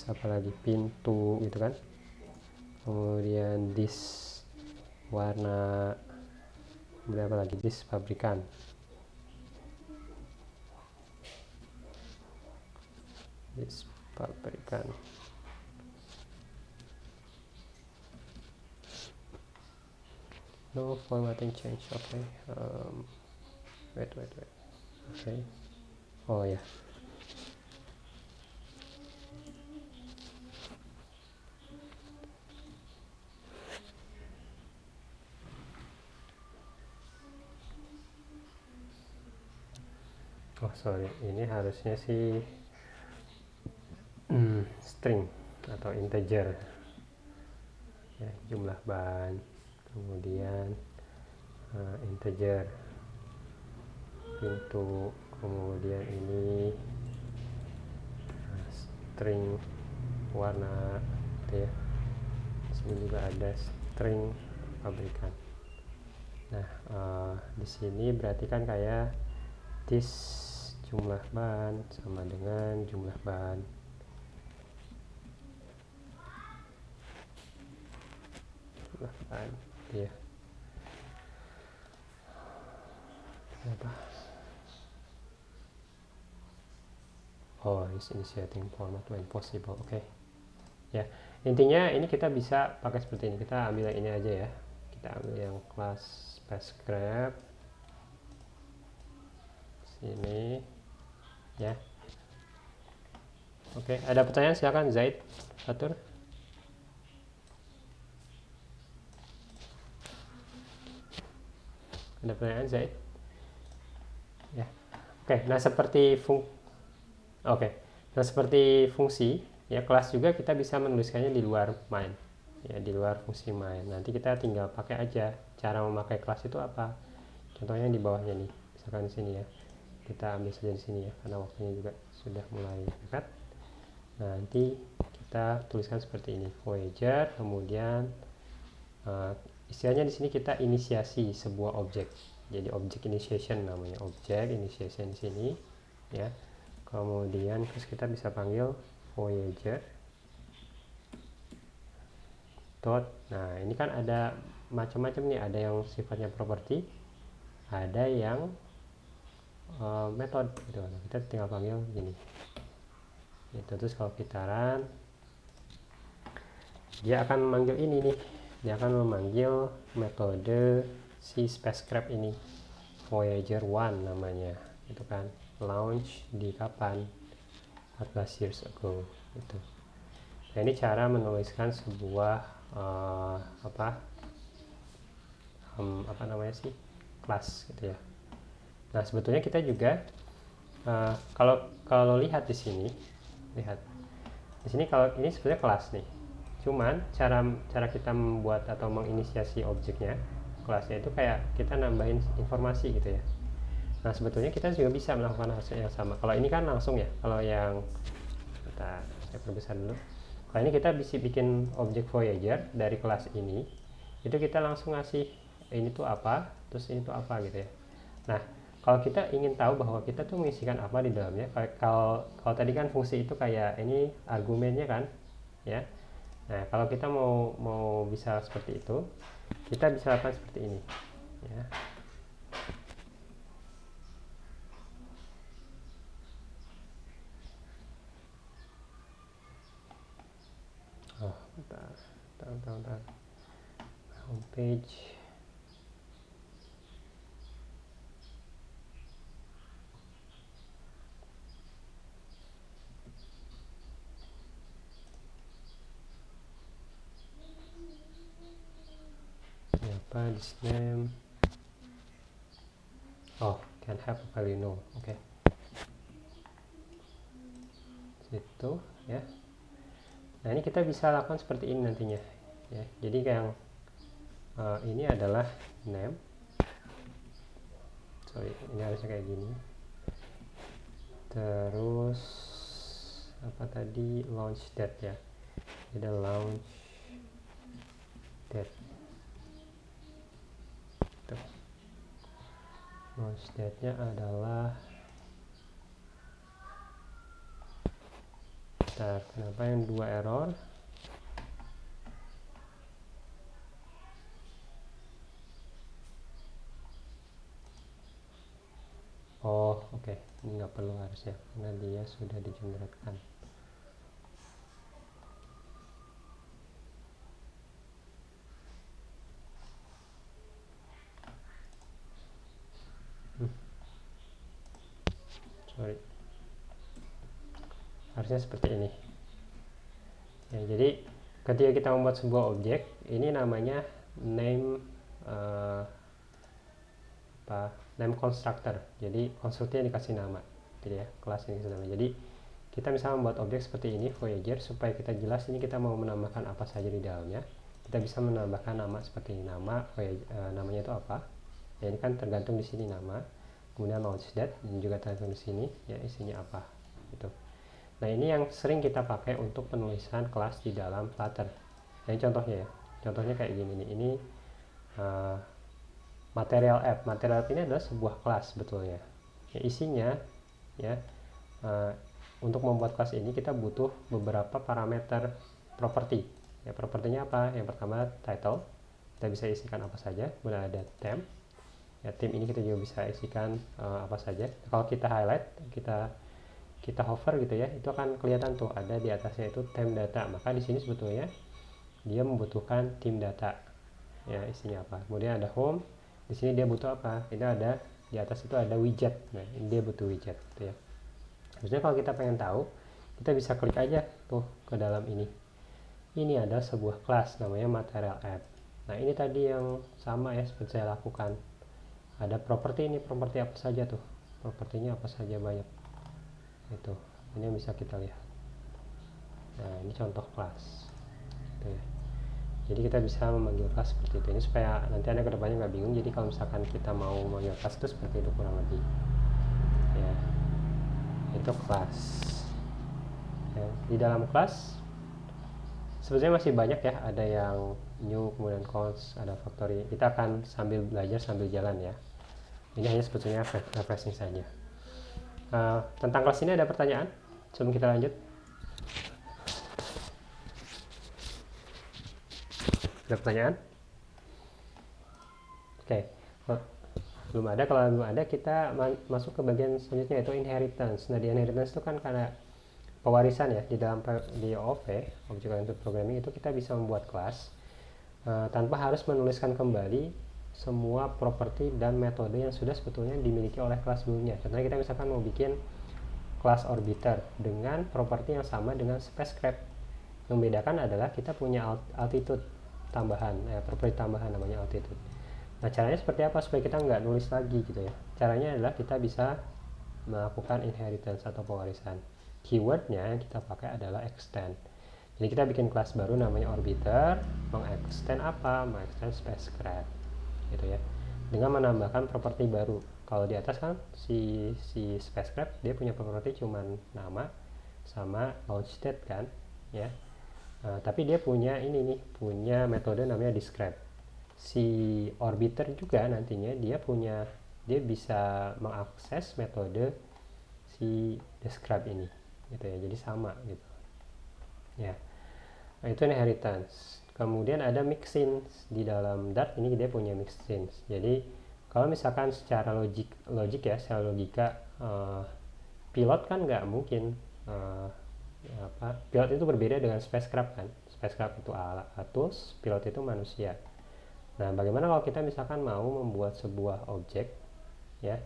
apalagi pintu gitu kan, kemudian warna, kemudian apa lagi, pabrikan, no formatting change. Okay, wait. Okay, oh ya, oh sorry, ini harusnya sih string atau integer ya, jumlah ban, kemudian integer, pintu, kemudian ini string warna gitu ya. Sini juga ada string pabrikan. Nah, di sini berarti kan kayak this jumlah ban sama dengan jumlah ban. Ya. Apa? Oh, is initiating format when possible. Oke. Ya, intinya ini kita bisa pakai seperti ini. Kita ambil yang ini aja ya. Kita ambil yang kelas Spacecraft. Sini. Ya. Oke, ada pertanyaan silakan Zaid, Fatur. Ada pertanyaan Zaid? Ya. Oke, nah seperti fungsi ya, kelas juga kita bisa menuliskannya di luar main. Ya, di luar fungsi main. Nanti kita tinggal pakai aja. Cara memakai kelas itu apa? Contohnya di bawahnya nih. Misalkan di sini ya. Kita ambil saja di sini ya, karena waktunya juga sudah mulai dekat. Nah, nanti kita tuliskan seperti ini, Voyager, kemudian istilahnya di sini kita inisiasi sebuah objek. Jadi object initiation namanya, object initiation di sini ya. Kemudian terus kita bisa panggil Voyager dot. Nah, ini kan ada macam-macam nih, ada yang sifatnya property, ada yang method gitu. Nah, kita tinggal panggil gini. Itu terus kalau kita run, dia akan memanggil ini nih. Dia akan memanggil metode si spacecraft ini, Voyager 1 namanya, itu kan launch di kapan, 14 years ago itu. Nah, ini cara menuliskan sebuah apa namanya sih, kelas gitu ya. Nah, sebetulnya kita juga kalau lihat di sini, kalau ini sebetulnya kelas nih. Cuman cara kita membuat atau menginisiasi objeknya, kelasnya itu kayak kita nambahin informasi gitu ya. Nah, sebetulnya kita juga bisa melakukan hal yang sama. Kalau ini kan langsung ya. Kalau yang saya perbesar dulu. Kalau ini kita bisa bikin objek Voyager dari kelas ini. Itu kita langsung ngasih ini tuh apa, terus ini tuh apa gitu ya. Nah, kalau kita ingin tahu bahwa kita tuh mengisikan apa di dalamnya, kalau tadi kan fungsi itu kayak ini argumennya kan, ya. Nah, kalau kita mau bisa seperti itu, kita bisa lakukan seperti ini, ya. Oh, bentar. Homepage. Apa this name? Oh, can have a value no. Oke. Situ ya. Nah, ini kita bisa lakukan seperti ini nantinya ya. Jadi yang ini adalah name. Sorry, ini harusnya kayak gini. Terus apa tadi, launch date ya. Jadi launch date. Tuh. Launch date-nya adalah kenapa yang 2 error? Oh, oke. Ini nggak perlu harusnya karena dia sudah di-generate-kan. Sorry. Harusnya seperti ini. Ya, jadi ketika kita membuat sebuah objek, ini namanya name name constructor. Jadi konstruktornya dikasih nama, gitu ya, kelas ini dikasih nama. Jadi kita misalnya membuat objek seperti ini Voyager, supaya kita jelas ini kita mau menambahkan apa saja di dalamnya. Kita bisa menambahkan nama seperti ini, nama Voyager, namanya itu apa? Ya, ini kan tergantung di sini nama. Kemudian launch date dan juga tergantung di sini ya isinya apa gitu. Nah, ini yang sering kita pakai untuk penulisan kelas di dalam Flutter. Nah, ini contohnya ya. Contohnya kayak gini nih. Ini material app. Material app ini adalah sebuah kelas sebetulnya. Ya, isinya ya untuk membuat kelas ini kita butuh beberapa parameter properti. Ya, propertinya apa? Yang pertama title. Kita bisa isikan apa saja. Kemudian ada theme. Ya, theme ini kita juga bisa isikan apa saja. Kalau kita highlight, kita hover gitu ya, itu akan kelihatan tuh ada di atasnya itu theme data. Maka di sini sebetulnya dia membutuhkan theme data. Ya, isinya apa? Kemudian ada home. Di sini dia butuh apa? Itu ada di atas itu ada widget. Nah, ini dia butuh widget gitu ya. Maksudnya kalau kita pengen tahu, kita bisa klik aja tuh ke dalam ini. Ini ada sebuah kelas namanya material app. Nah, ini tadi yang sama ya seperti saya lakukan. Ada properti, ini properti apa saja tuh? Propertinya apa saja banyak. Itu. Ini yang bisa kita lihat. Nah, ini contoh kelas. Gitu ya. Jadi kita bisa memanggil kelas seperti itu. Ini supaya nanti Anda kedepannya nggak bingung. Jadi kalau misalkan kita mau memanggil kelas itu seperti itu kurang lebih. Ya, itu kelas. Ya, di dalam kelas sebetulnya masih banyak ya. Ada yang new, kemudian cons, ada factory. Kita akan sambil belajar sambil jalan ya. Ini hanya sebetulnya refreshing saja. Tentang kelas ini ada pertanyaan sebelum kita lanjut? Ada pertanyaan? Oke. Belum ada. Kalau belum ada, kita masuk ke bagian selanjutnya, yaitu inheritance. Nah, di inheritance itu kan karena pewarisan ya, di dalam di OOP, Object Oriented Programming, itu kita bisa membuat kelas tanpa harus menuliskan kembali semua properti dan metode yang sudah sebetulnya dimiliki oleh kelas sebelumnya. Contohnya kita misalkan mau bikin kelas orbiter dengan properti yang sama dengan spacecraft. Yang membedakan adalah kita punya altitude tambahan, properti tambahan namanya altitude. Nah, caranya seperti apa supaya kita nggak nulis lagi gitu ya? Caranya adalah kita bisa melakukan inheritance atau pewarisan. Keywordnya yang kita pakai adalah extend. Jadi kita bikin kelas baru namanya orbiter, mengextend apa? Mengextend spacecraft, gitu ya. Dengan menambahkan properti baru. Kalau di atas kan si spacecraft dia punya properti cuman nama sama launch date kan, ya. Tapi dia punya ini nih, punya metode namanya describe. Si orbiter juga nantinya dia bisa mengakses metode si describe ini gitu ya, jadi sama gitu ya. Nah, itu inheritance. Kemudian ada mixins di dalam Dart, ini dia punya mixins. Jadi kalau misalkan secara logik ya, secara logika pilot kan nggak mungkin pilot itu berbeda dengan spacecraft kan. Spacecraft itu tools, pilot itu manusia. Nah, bagaimana kalau kita misalkan mau membuat sebuah objek ya,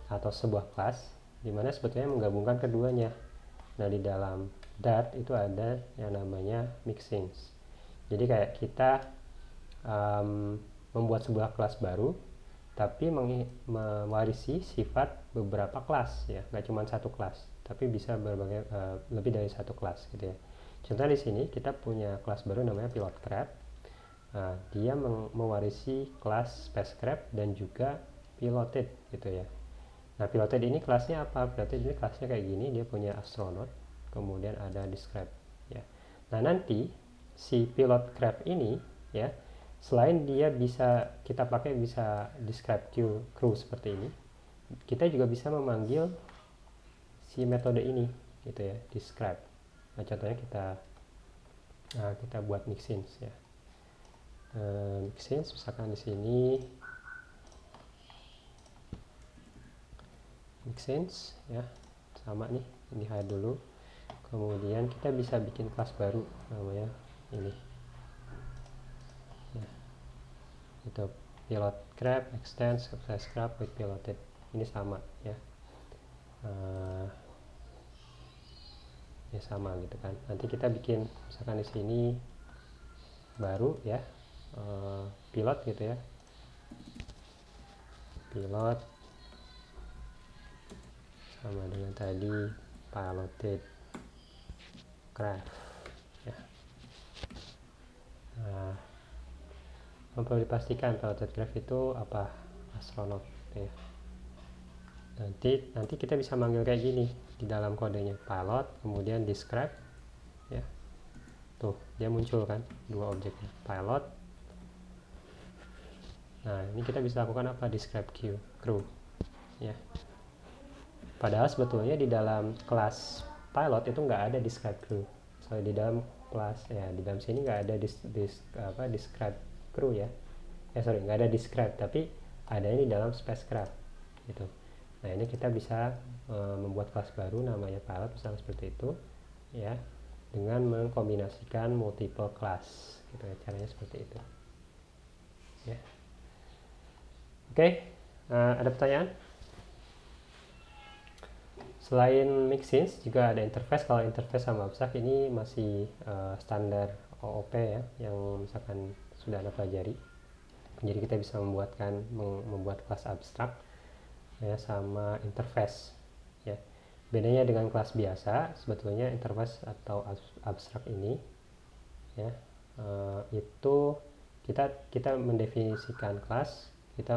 atau sebuah kelas di mana sebetulnya menggabungkan keduanya. Nah, di dalam Dart itu ada yang namanya mixins. Jadi kayak kita membuat sebuah kelas baru tapi mewarisi sifat beberapa kelas ya, nggak cuma satu kelas tapi bisa berbagai lebih dari satu kelas gitu ya. Contoh di sini kita punya kelas baru namanya pilot craft. Nah, dia mewarisi kelas spacecraft dan juga piloted gitu ya. Nah, piloted ini kelasnya apa? Piloted ini kelasnya kayak gini, dia punya astronaut, kemudian ada describe ya. Nah, nanti si pilot craft ini ya, selain dia bisa kita pakai bisa describe crew seperti ini, kita juga bisa memanggil si metode ini gitu ya, describe. Nah, contohnya kita buat mixins ya. Mixins misalkan di sini mixins ya, sama nih, ini hide dulu. Kemudian kita bisa bikin kelas baru namanya ini ya, itu pilot grab extends access grab with piloted, ini sama ya. Ya sama gitu kan. Nanti kita bikin misalkan di sini baru ya, pilot gitu ya, pilot sama dengan tadi piloted craft ya. Nah, perlu dipastikan piloted craft itu apa, astronot ya. Nanti kita bisa manggil kayak gini di dalam kodenya, pilot kemudian describe ya, tuh dia muncul kan dua objeknya, pilot. Nah, ini kita bisa lakukan apa, describe crew ya. Padahal sebetulnya di dalam kelas pilot itu nggak ada describe crew. Soalnya di dalam kelas ya, di dalam sini nggak ada describe crew ya. Nggak ada describe, tapi adanya di dalam spacecraft gitu. Nah, ini kita bisa membuat kelas baru namanya pilot misalnya seperti itu ya, dengan mengkombinasikan multiple class gitu ya, caranya seperti itu ya. Oke, ada pertanyaan? Selain mixins juga ada interface. Kalau interface sama abstrak ini masih standar OOP ya, yang misalkan sudah Anda pelajari. Jadi kita bisa membuat kelas abstrak ya sama interface ya. Bedanya dengan kelas biasa, sebetulnya interface atau abstrak ini ya, itu kita mendefinisikan kelas, kita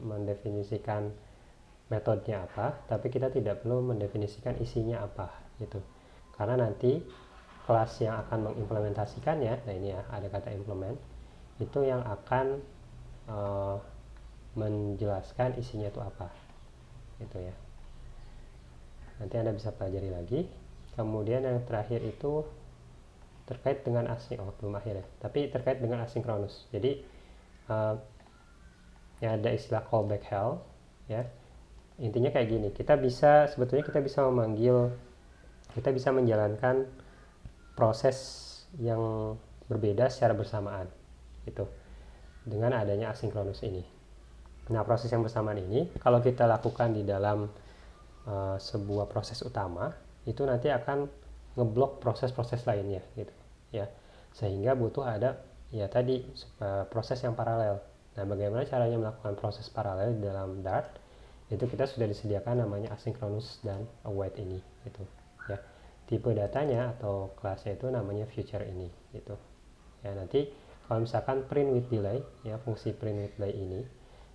mendefinisikan metodenya apa, tapi kita tidak perlu mendefinisikan isinya apa gitu. Karena nanti kelas yang akan mengimplementasikannya, nah ini ya ada kata implement, itu yang akan menjelaskan isinya itu apa gitu ya. Nanti Anda bisa pelajari lagi. Kemudian yang terakhir itu terkait dengan belum akhir ya, tapi terkait dengan asinkronus. Jadi ya ada istilah callback hell ya. Intinya kayak gini, sebetulnya kita bisa menjalankan proses yang berbeda secara bersamaan gitu dengan adanya asinkronus ini. Nah, proses yang bersamaan ini kalau kita lakukan di dalam sebuah proses utama, itu nanti akan ngeblok proses-proses lainnya gitu ya, sehingga butuh ada ya tadi proses yang paralel. Nah, bagaimana caranya melakukan proses paralel di dalam Dart? Itu kita sudah disediakan namanya asynchronous dan await ini gitu ya. Tipe datanya atau kelasnya itu namanya future ini gitu ya. Nanti kalau misalkan print with delay ya, fungsi print with delay ini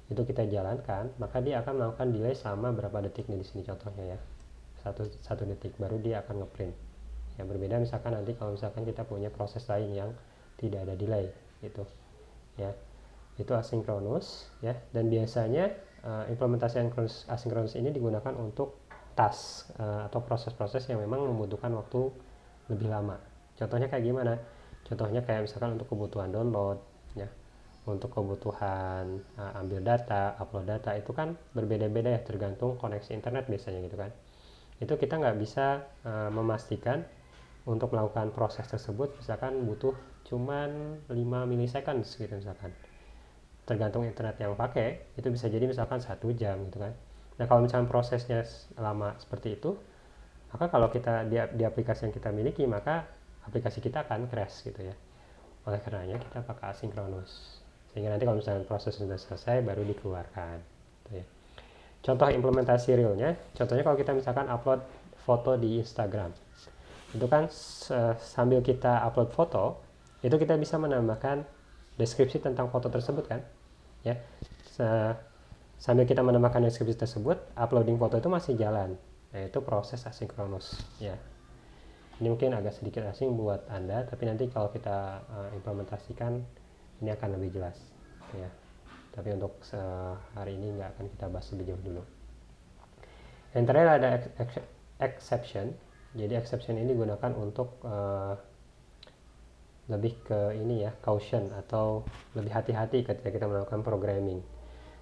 itu kita jalankan, maka dia akan melakukan delay selama berapa detik nih di sini contohnya ya, satu detik baru dia akan ngeprint ya. Berbeda misalkan nanti kalau misalkan kita punya proses lain yang tidak ada delay gitu ya, itu asinkronus ya. Dan biasanya implementasi asinkronus ini digunakan untuk task atau proses-proses yang memang membutuhkan waktu lebih lama. Contohnya kayak gimana? Contohnya kayak misalkan untuk kebutuhan download ya, untuk kebutuhan ambil data, upload data, itu kan berbeda-beda ya, tergantung koneksi internet biasanya gitu kan. Itu kita nggak bisa memastikan untuk melakukan proses tersebut misalkan butuh cuman 5 milisekund gitu misalkan. Tergantung internet yang pakai, itu bisa jadi misalkan 1 jam gitu kan. Nah, kalau misalkan prosesnya lama seperti itu, maka kalau kita di aplikasi yang kita miliki, maka aplikasi kita akan crash gitu ya. Oleh karenanya kita pakai asinkronus, sehingga nanti kalau misalkan proses sudah selesai baru dikeluarkan gitu ya. Contoh implementasi realnya, contohnya kalau kita misalkan upload foto di Instagram, itu kan sambil kita upload foto, itu kita bisa menambahkan deskripsi tentang foto tersebut kan ya. Sambil kita menambahkan deskripsi tersebut, uploading foto itu masih jalan, yaitu proses asinkronus ya. Ini mungkin agak sedikit asing buat Anda, tapi nanti kalau kita implementasikan ini akan lebih jelas ya. Tapi untuk hari ini nggak akan kita bahas lebih jauh dulu. Yang terakhir ada exception. Jadi exception ini digunakan untuk lebih ke ini ya, caution atau lebih hati-hati ketika kita melakukan programming.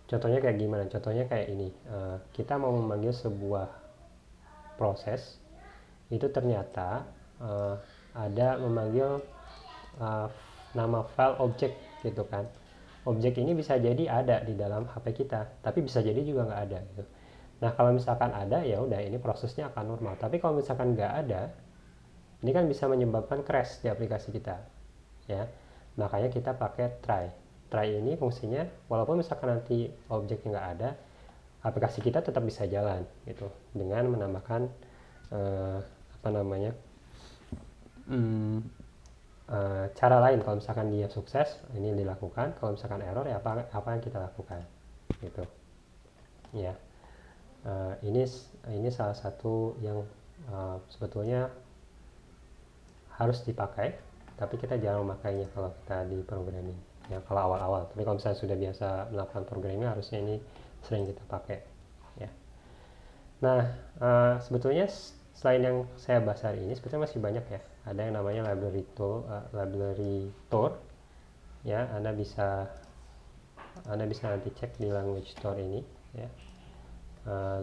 Contohnya kayak gimana? Contohnya kayak ini, kita mau memanggil sebuah proses, itu ternyata ada memanggil nama file object gitu kan. Objek ini bisa jadi ada di dalam HP kita, tapi bisa jadi juga nggak ada gitu. Nah kalau misalkan ada, ya udah ini prosesnya akan normal. Tapi kalau misalkan nggak ada, ini kan bisa menyebabkan crash di aplikasi kita ya. Makanya kita pakai try ini fungsinya walaupun misalkan nanti objeknya nggak ada, aplikasi kita tetap bisa jalan gitu dengan menambahkan cara lain. Kalau misalkan dia sukses, ini dilakukan. Kalau misalkan error, ya apa yang kita lakukan gitu ya. Ini salah satu yang sebetulnya harus dipakai, tapi kita jarang memakainya kalau kita di programming ya, kalau awal-awal. Tapi kalau misalnya sudah biasa melakukan programming, harusnya ini sering kita pakai ya. Nah sebetulnya selain yang saya bahas hari ini, sebetulnya masih banyak ya. Ada yang namanya library tour ya. Anda bisa nanti cek di language store ini ya,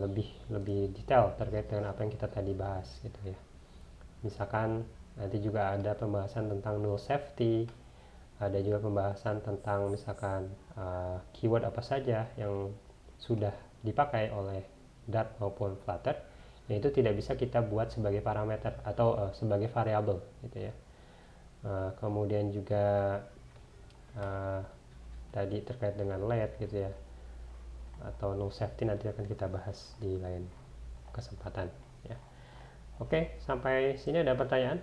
lebih detail terkait dengan apa yang kita tadi bahas gitu ya. Misalkan nanti juga ada pembahasan tentang null safety, ada juga pembahasan tentang misalkan keyword apa saja yang sudah dipakai oleh Dart maupun Flutter, yang itu tidak bisa kita buat sebagai parameter atau sebagai variabel gitu ya. Kemudian juga tadi terkait dengan let gitu ya, atau null safety nanti akan kita bahas di lain kesempatan ya. Oke, sampai sini ada pertanyaan?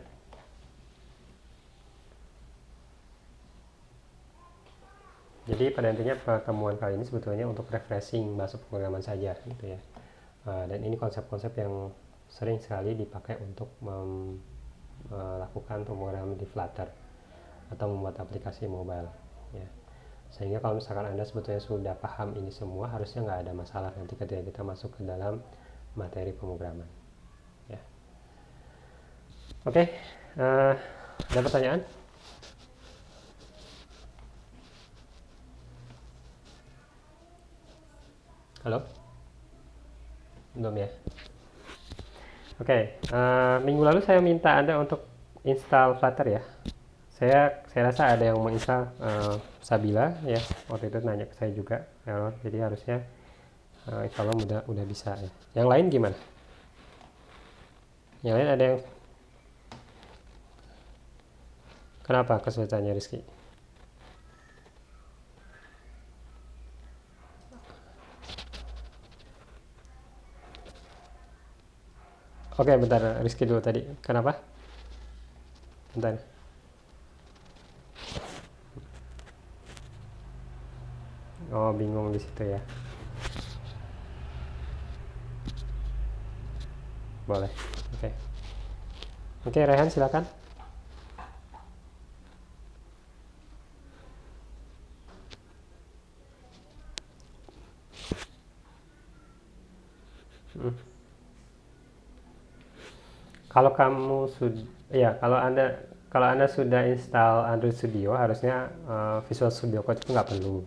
Jadi pada intinya pertemuan kali ini sebetulnya untuk refreshing bahasa pemrograman saja gitu ya. Dan ini konsep-konsep yang sering sekali dipakai untuk melakukan pemrograman di Flutter atau membuat aplikasi mobile ya. Sehingga kalau misalkan Anda sebetulnya sudah paham ini semua, harusnya nggak ada masalah nanti ketika kita masuk ke dalam materi pemrograman ya. Oke, ada pertanyaan? Halo? Belum ya? Oke, minggu lalu saya minta Anda untuk install Flutter ya. Saya rasa ada yang menginstal Sabila ya. Waktu itu nanya ke saya juga error. Jadi harusnya insya Allah udah bisa ya. Yang lain gimana? Yang lain ada yang kenapa kesulitannya, Rizky? Oke, bentar Rizky dulu tadi. Kenapa? Bentar. Oh, bingung di situ ya. Boleh. Oke. Oke, Rehan silakan. Kalau kamu sudah, ya kalau anda sudah install Android Studio, harusnya Visual Studio Code itu nggak perlu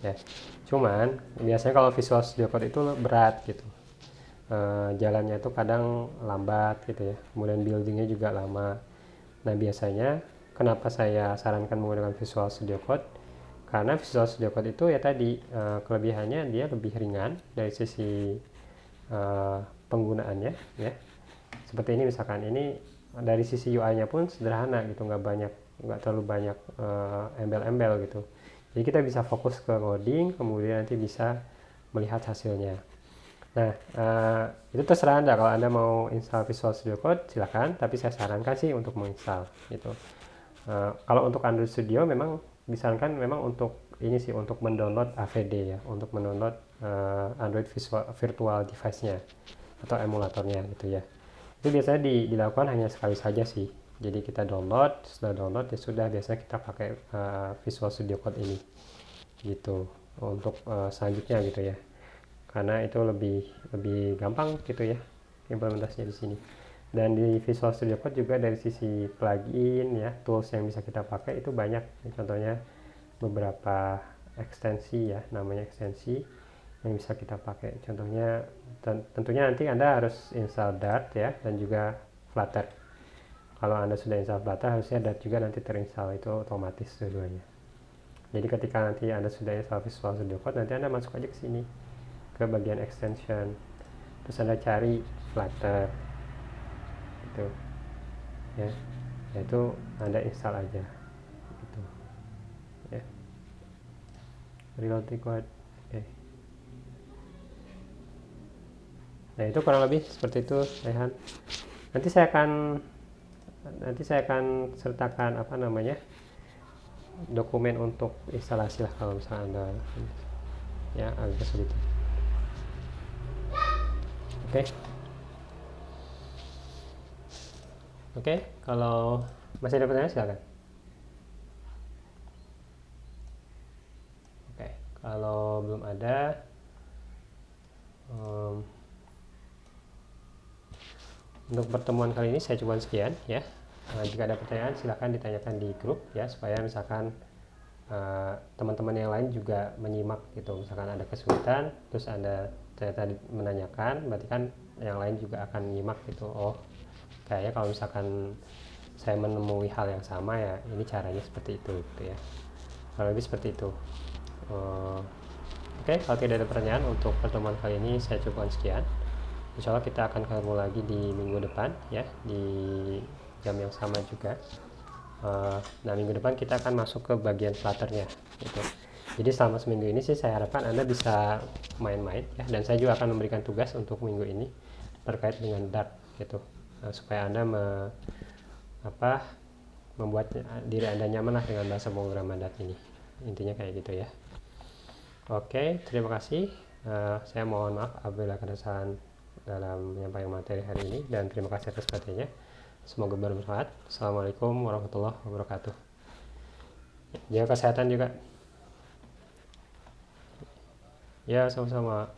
ya. Cuman biasanya kalau Visual Studio Code itu berat gitu, jalannya itu kadang lambat gitu ya, kemudian buildingnya juga lama. Nah biasanya kenapa saya sarankan menggunakan Visual Studio Code, karena Visual Studio Code itu ya tadi kelebihannya dia lebih ringan dari sisi penggunaannya ya. Seperti ini misalkan, ini dari sisi UI-nya pun sederhana gitu, nggak terlalu banyak embel-embel gitu. Jadi kita bisa fokus ke coding, kemudian nanti bisa melihat hasilnya. Nah itu terserah Anda, kalau Anda mau install Visual Studio Code silakan, tapi saya sarankan sih untuk menginstal gitu. Kalau untuk Android Studio memang disarankan memang untuk ini sih, untuk mendownload AVD ya, untuk mendownload Android virtual device-nya atau emulatornya gitu ya. Itu biasanya dilakukan hanya sekali saja sih Jadi kita download, setelah download ya sudah, biasa kita pakai Visual Studio Code ini gitu untuk selanjutnya gitu ya, karena itu lebih gampang gitu ya implementasinya di sini. Dan di Visual Studio Code juga dari sisi plugin ya, tools yang bisa kita pakai itu banyak. Contohnya beberapa ekstensi ya, namanya ekstensi yang bisa kita pakai. Contohnya tentunya nanti Anda harus install Dart ya, dan juga Flutter. Kalau Anda sudah install Flutter, harusnya Dart juga nanti terinstall, itu otomatis keduanya. Jadi ketika nanti Anda sudah install Visual Studio Code, nanti Anda masuk aja ke sini ke bagian extension, terus Anda cari Flutter gitu ya, itu Anda install aja gitu ya. Reload record. Oke. Nah, itu kurang lebih seperti itu, Rehan. Nanti saya akan sertakan apa namanya, dokumen untuk instalasi lah kalau misalnya Anda ya agak kesulitan. Oke. Oke, kalau masih ada pertanyaan silakan. Oke, kalau belum ada, untuk pertemuan kali ini saya coba sekian ya. Jika ada pertanyaan silahkan ditanyakan di grup ya, supaya misalkan teman-teman yang lain juga menyimak gitu. Misalkan ada kesulitan terus Anda ternyata menanyakan, berarti kan yang lain juga akan menyimak gitu. Oh, kayaknya kalau misalkan saya menemui hal yang sama ya, ini caranya seperti itu gitu ya. Kalau lebih seperti itu. Oke, kalau tidak ada pertanyaan untuk pertemuan kali ini saya cukupkan sekian. Insya Allah kita akan ketemu lagi di minggu depan ya, di jam yang sama juga. Nah, minggu depan kita akan masuk ke bagian Flutternya gitu. Jadi selama seminggu ini sih saya harapkan Anda bisa main-main ya, dan saya juga akan memberikan tugas untuk minggu ini terkait dengan Dart gitu, supaya Anda membuat diri Anda nyaman lah dengan bahasa pemrograman Dart ini. Intinya kayak gitu ya. Oke, terima kasih. Saya mohon maaf apabila ada kesalahan dalam menyampaikan materi hari ini, dan terima kasih atas perhatiannya. Semoga bermanfaat. Assalamualaikum warahmatullahi wabarakatuh. Jaga kesehatan juga. Ya, sama-sama.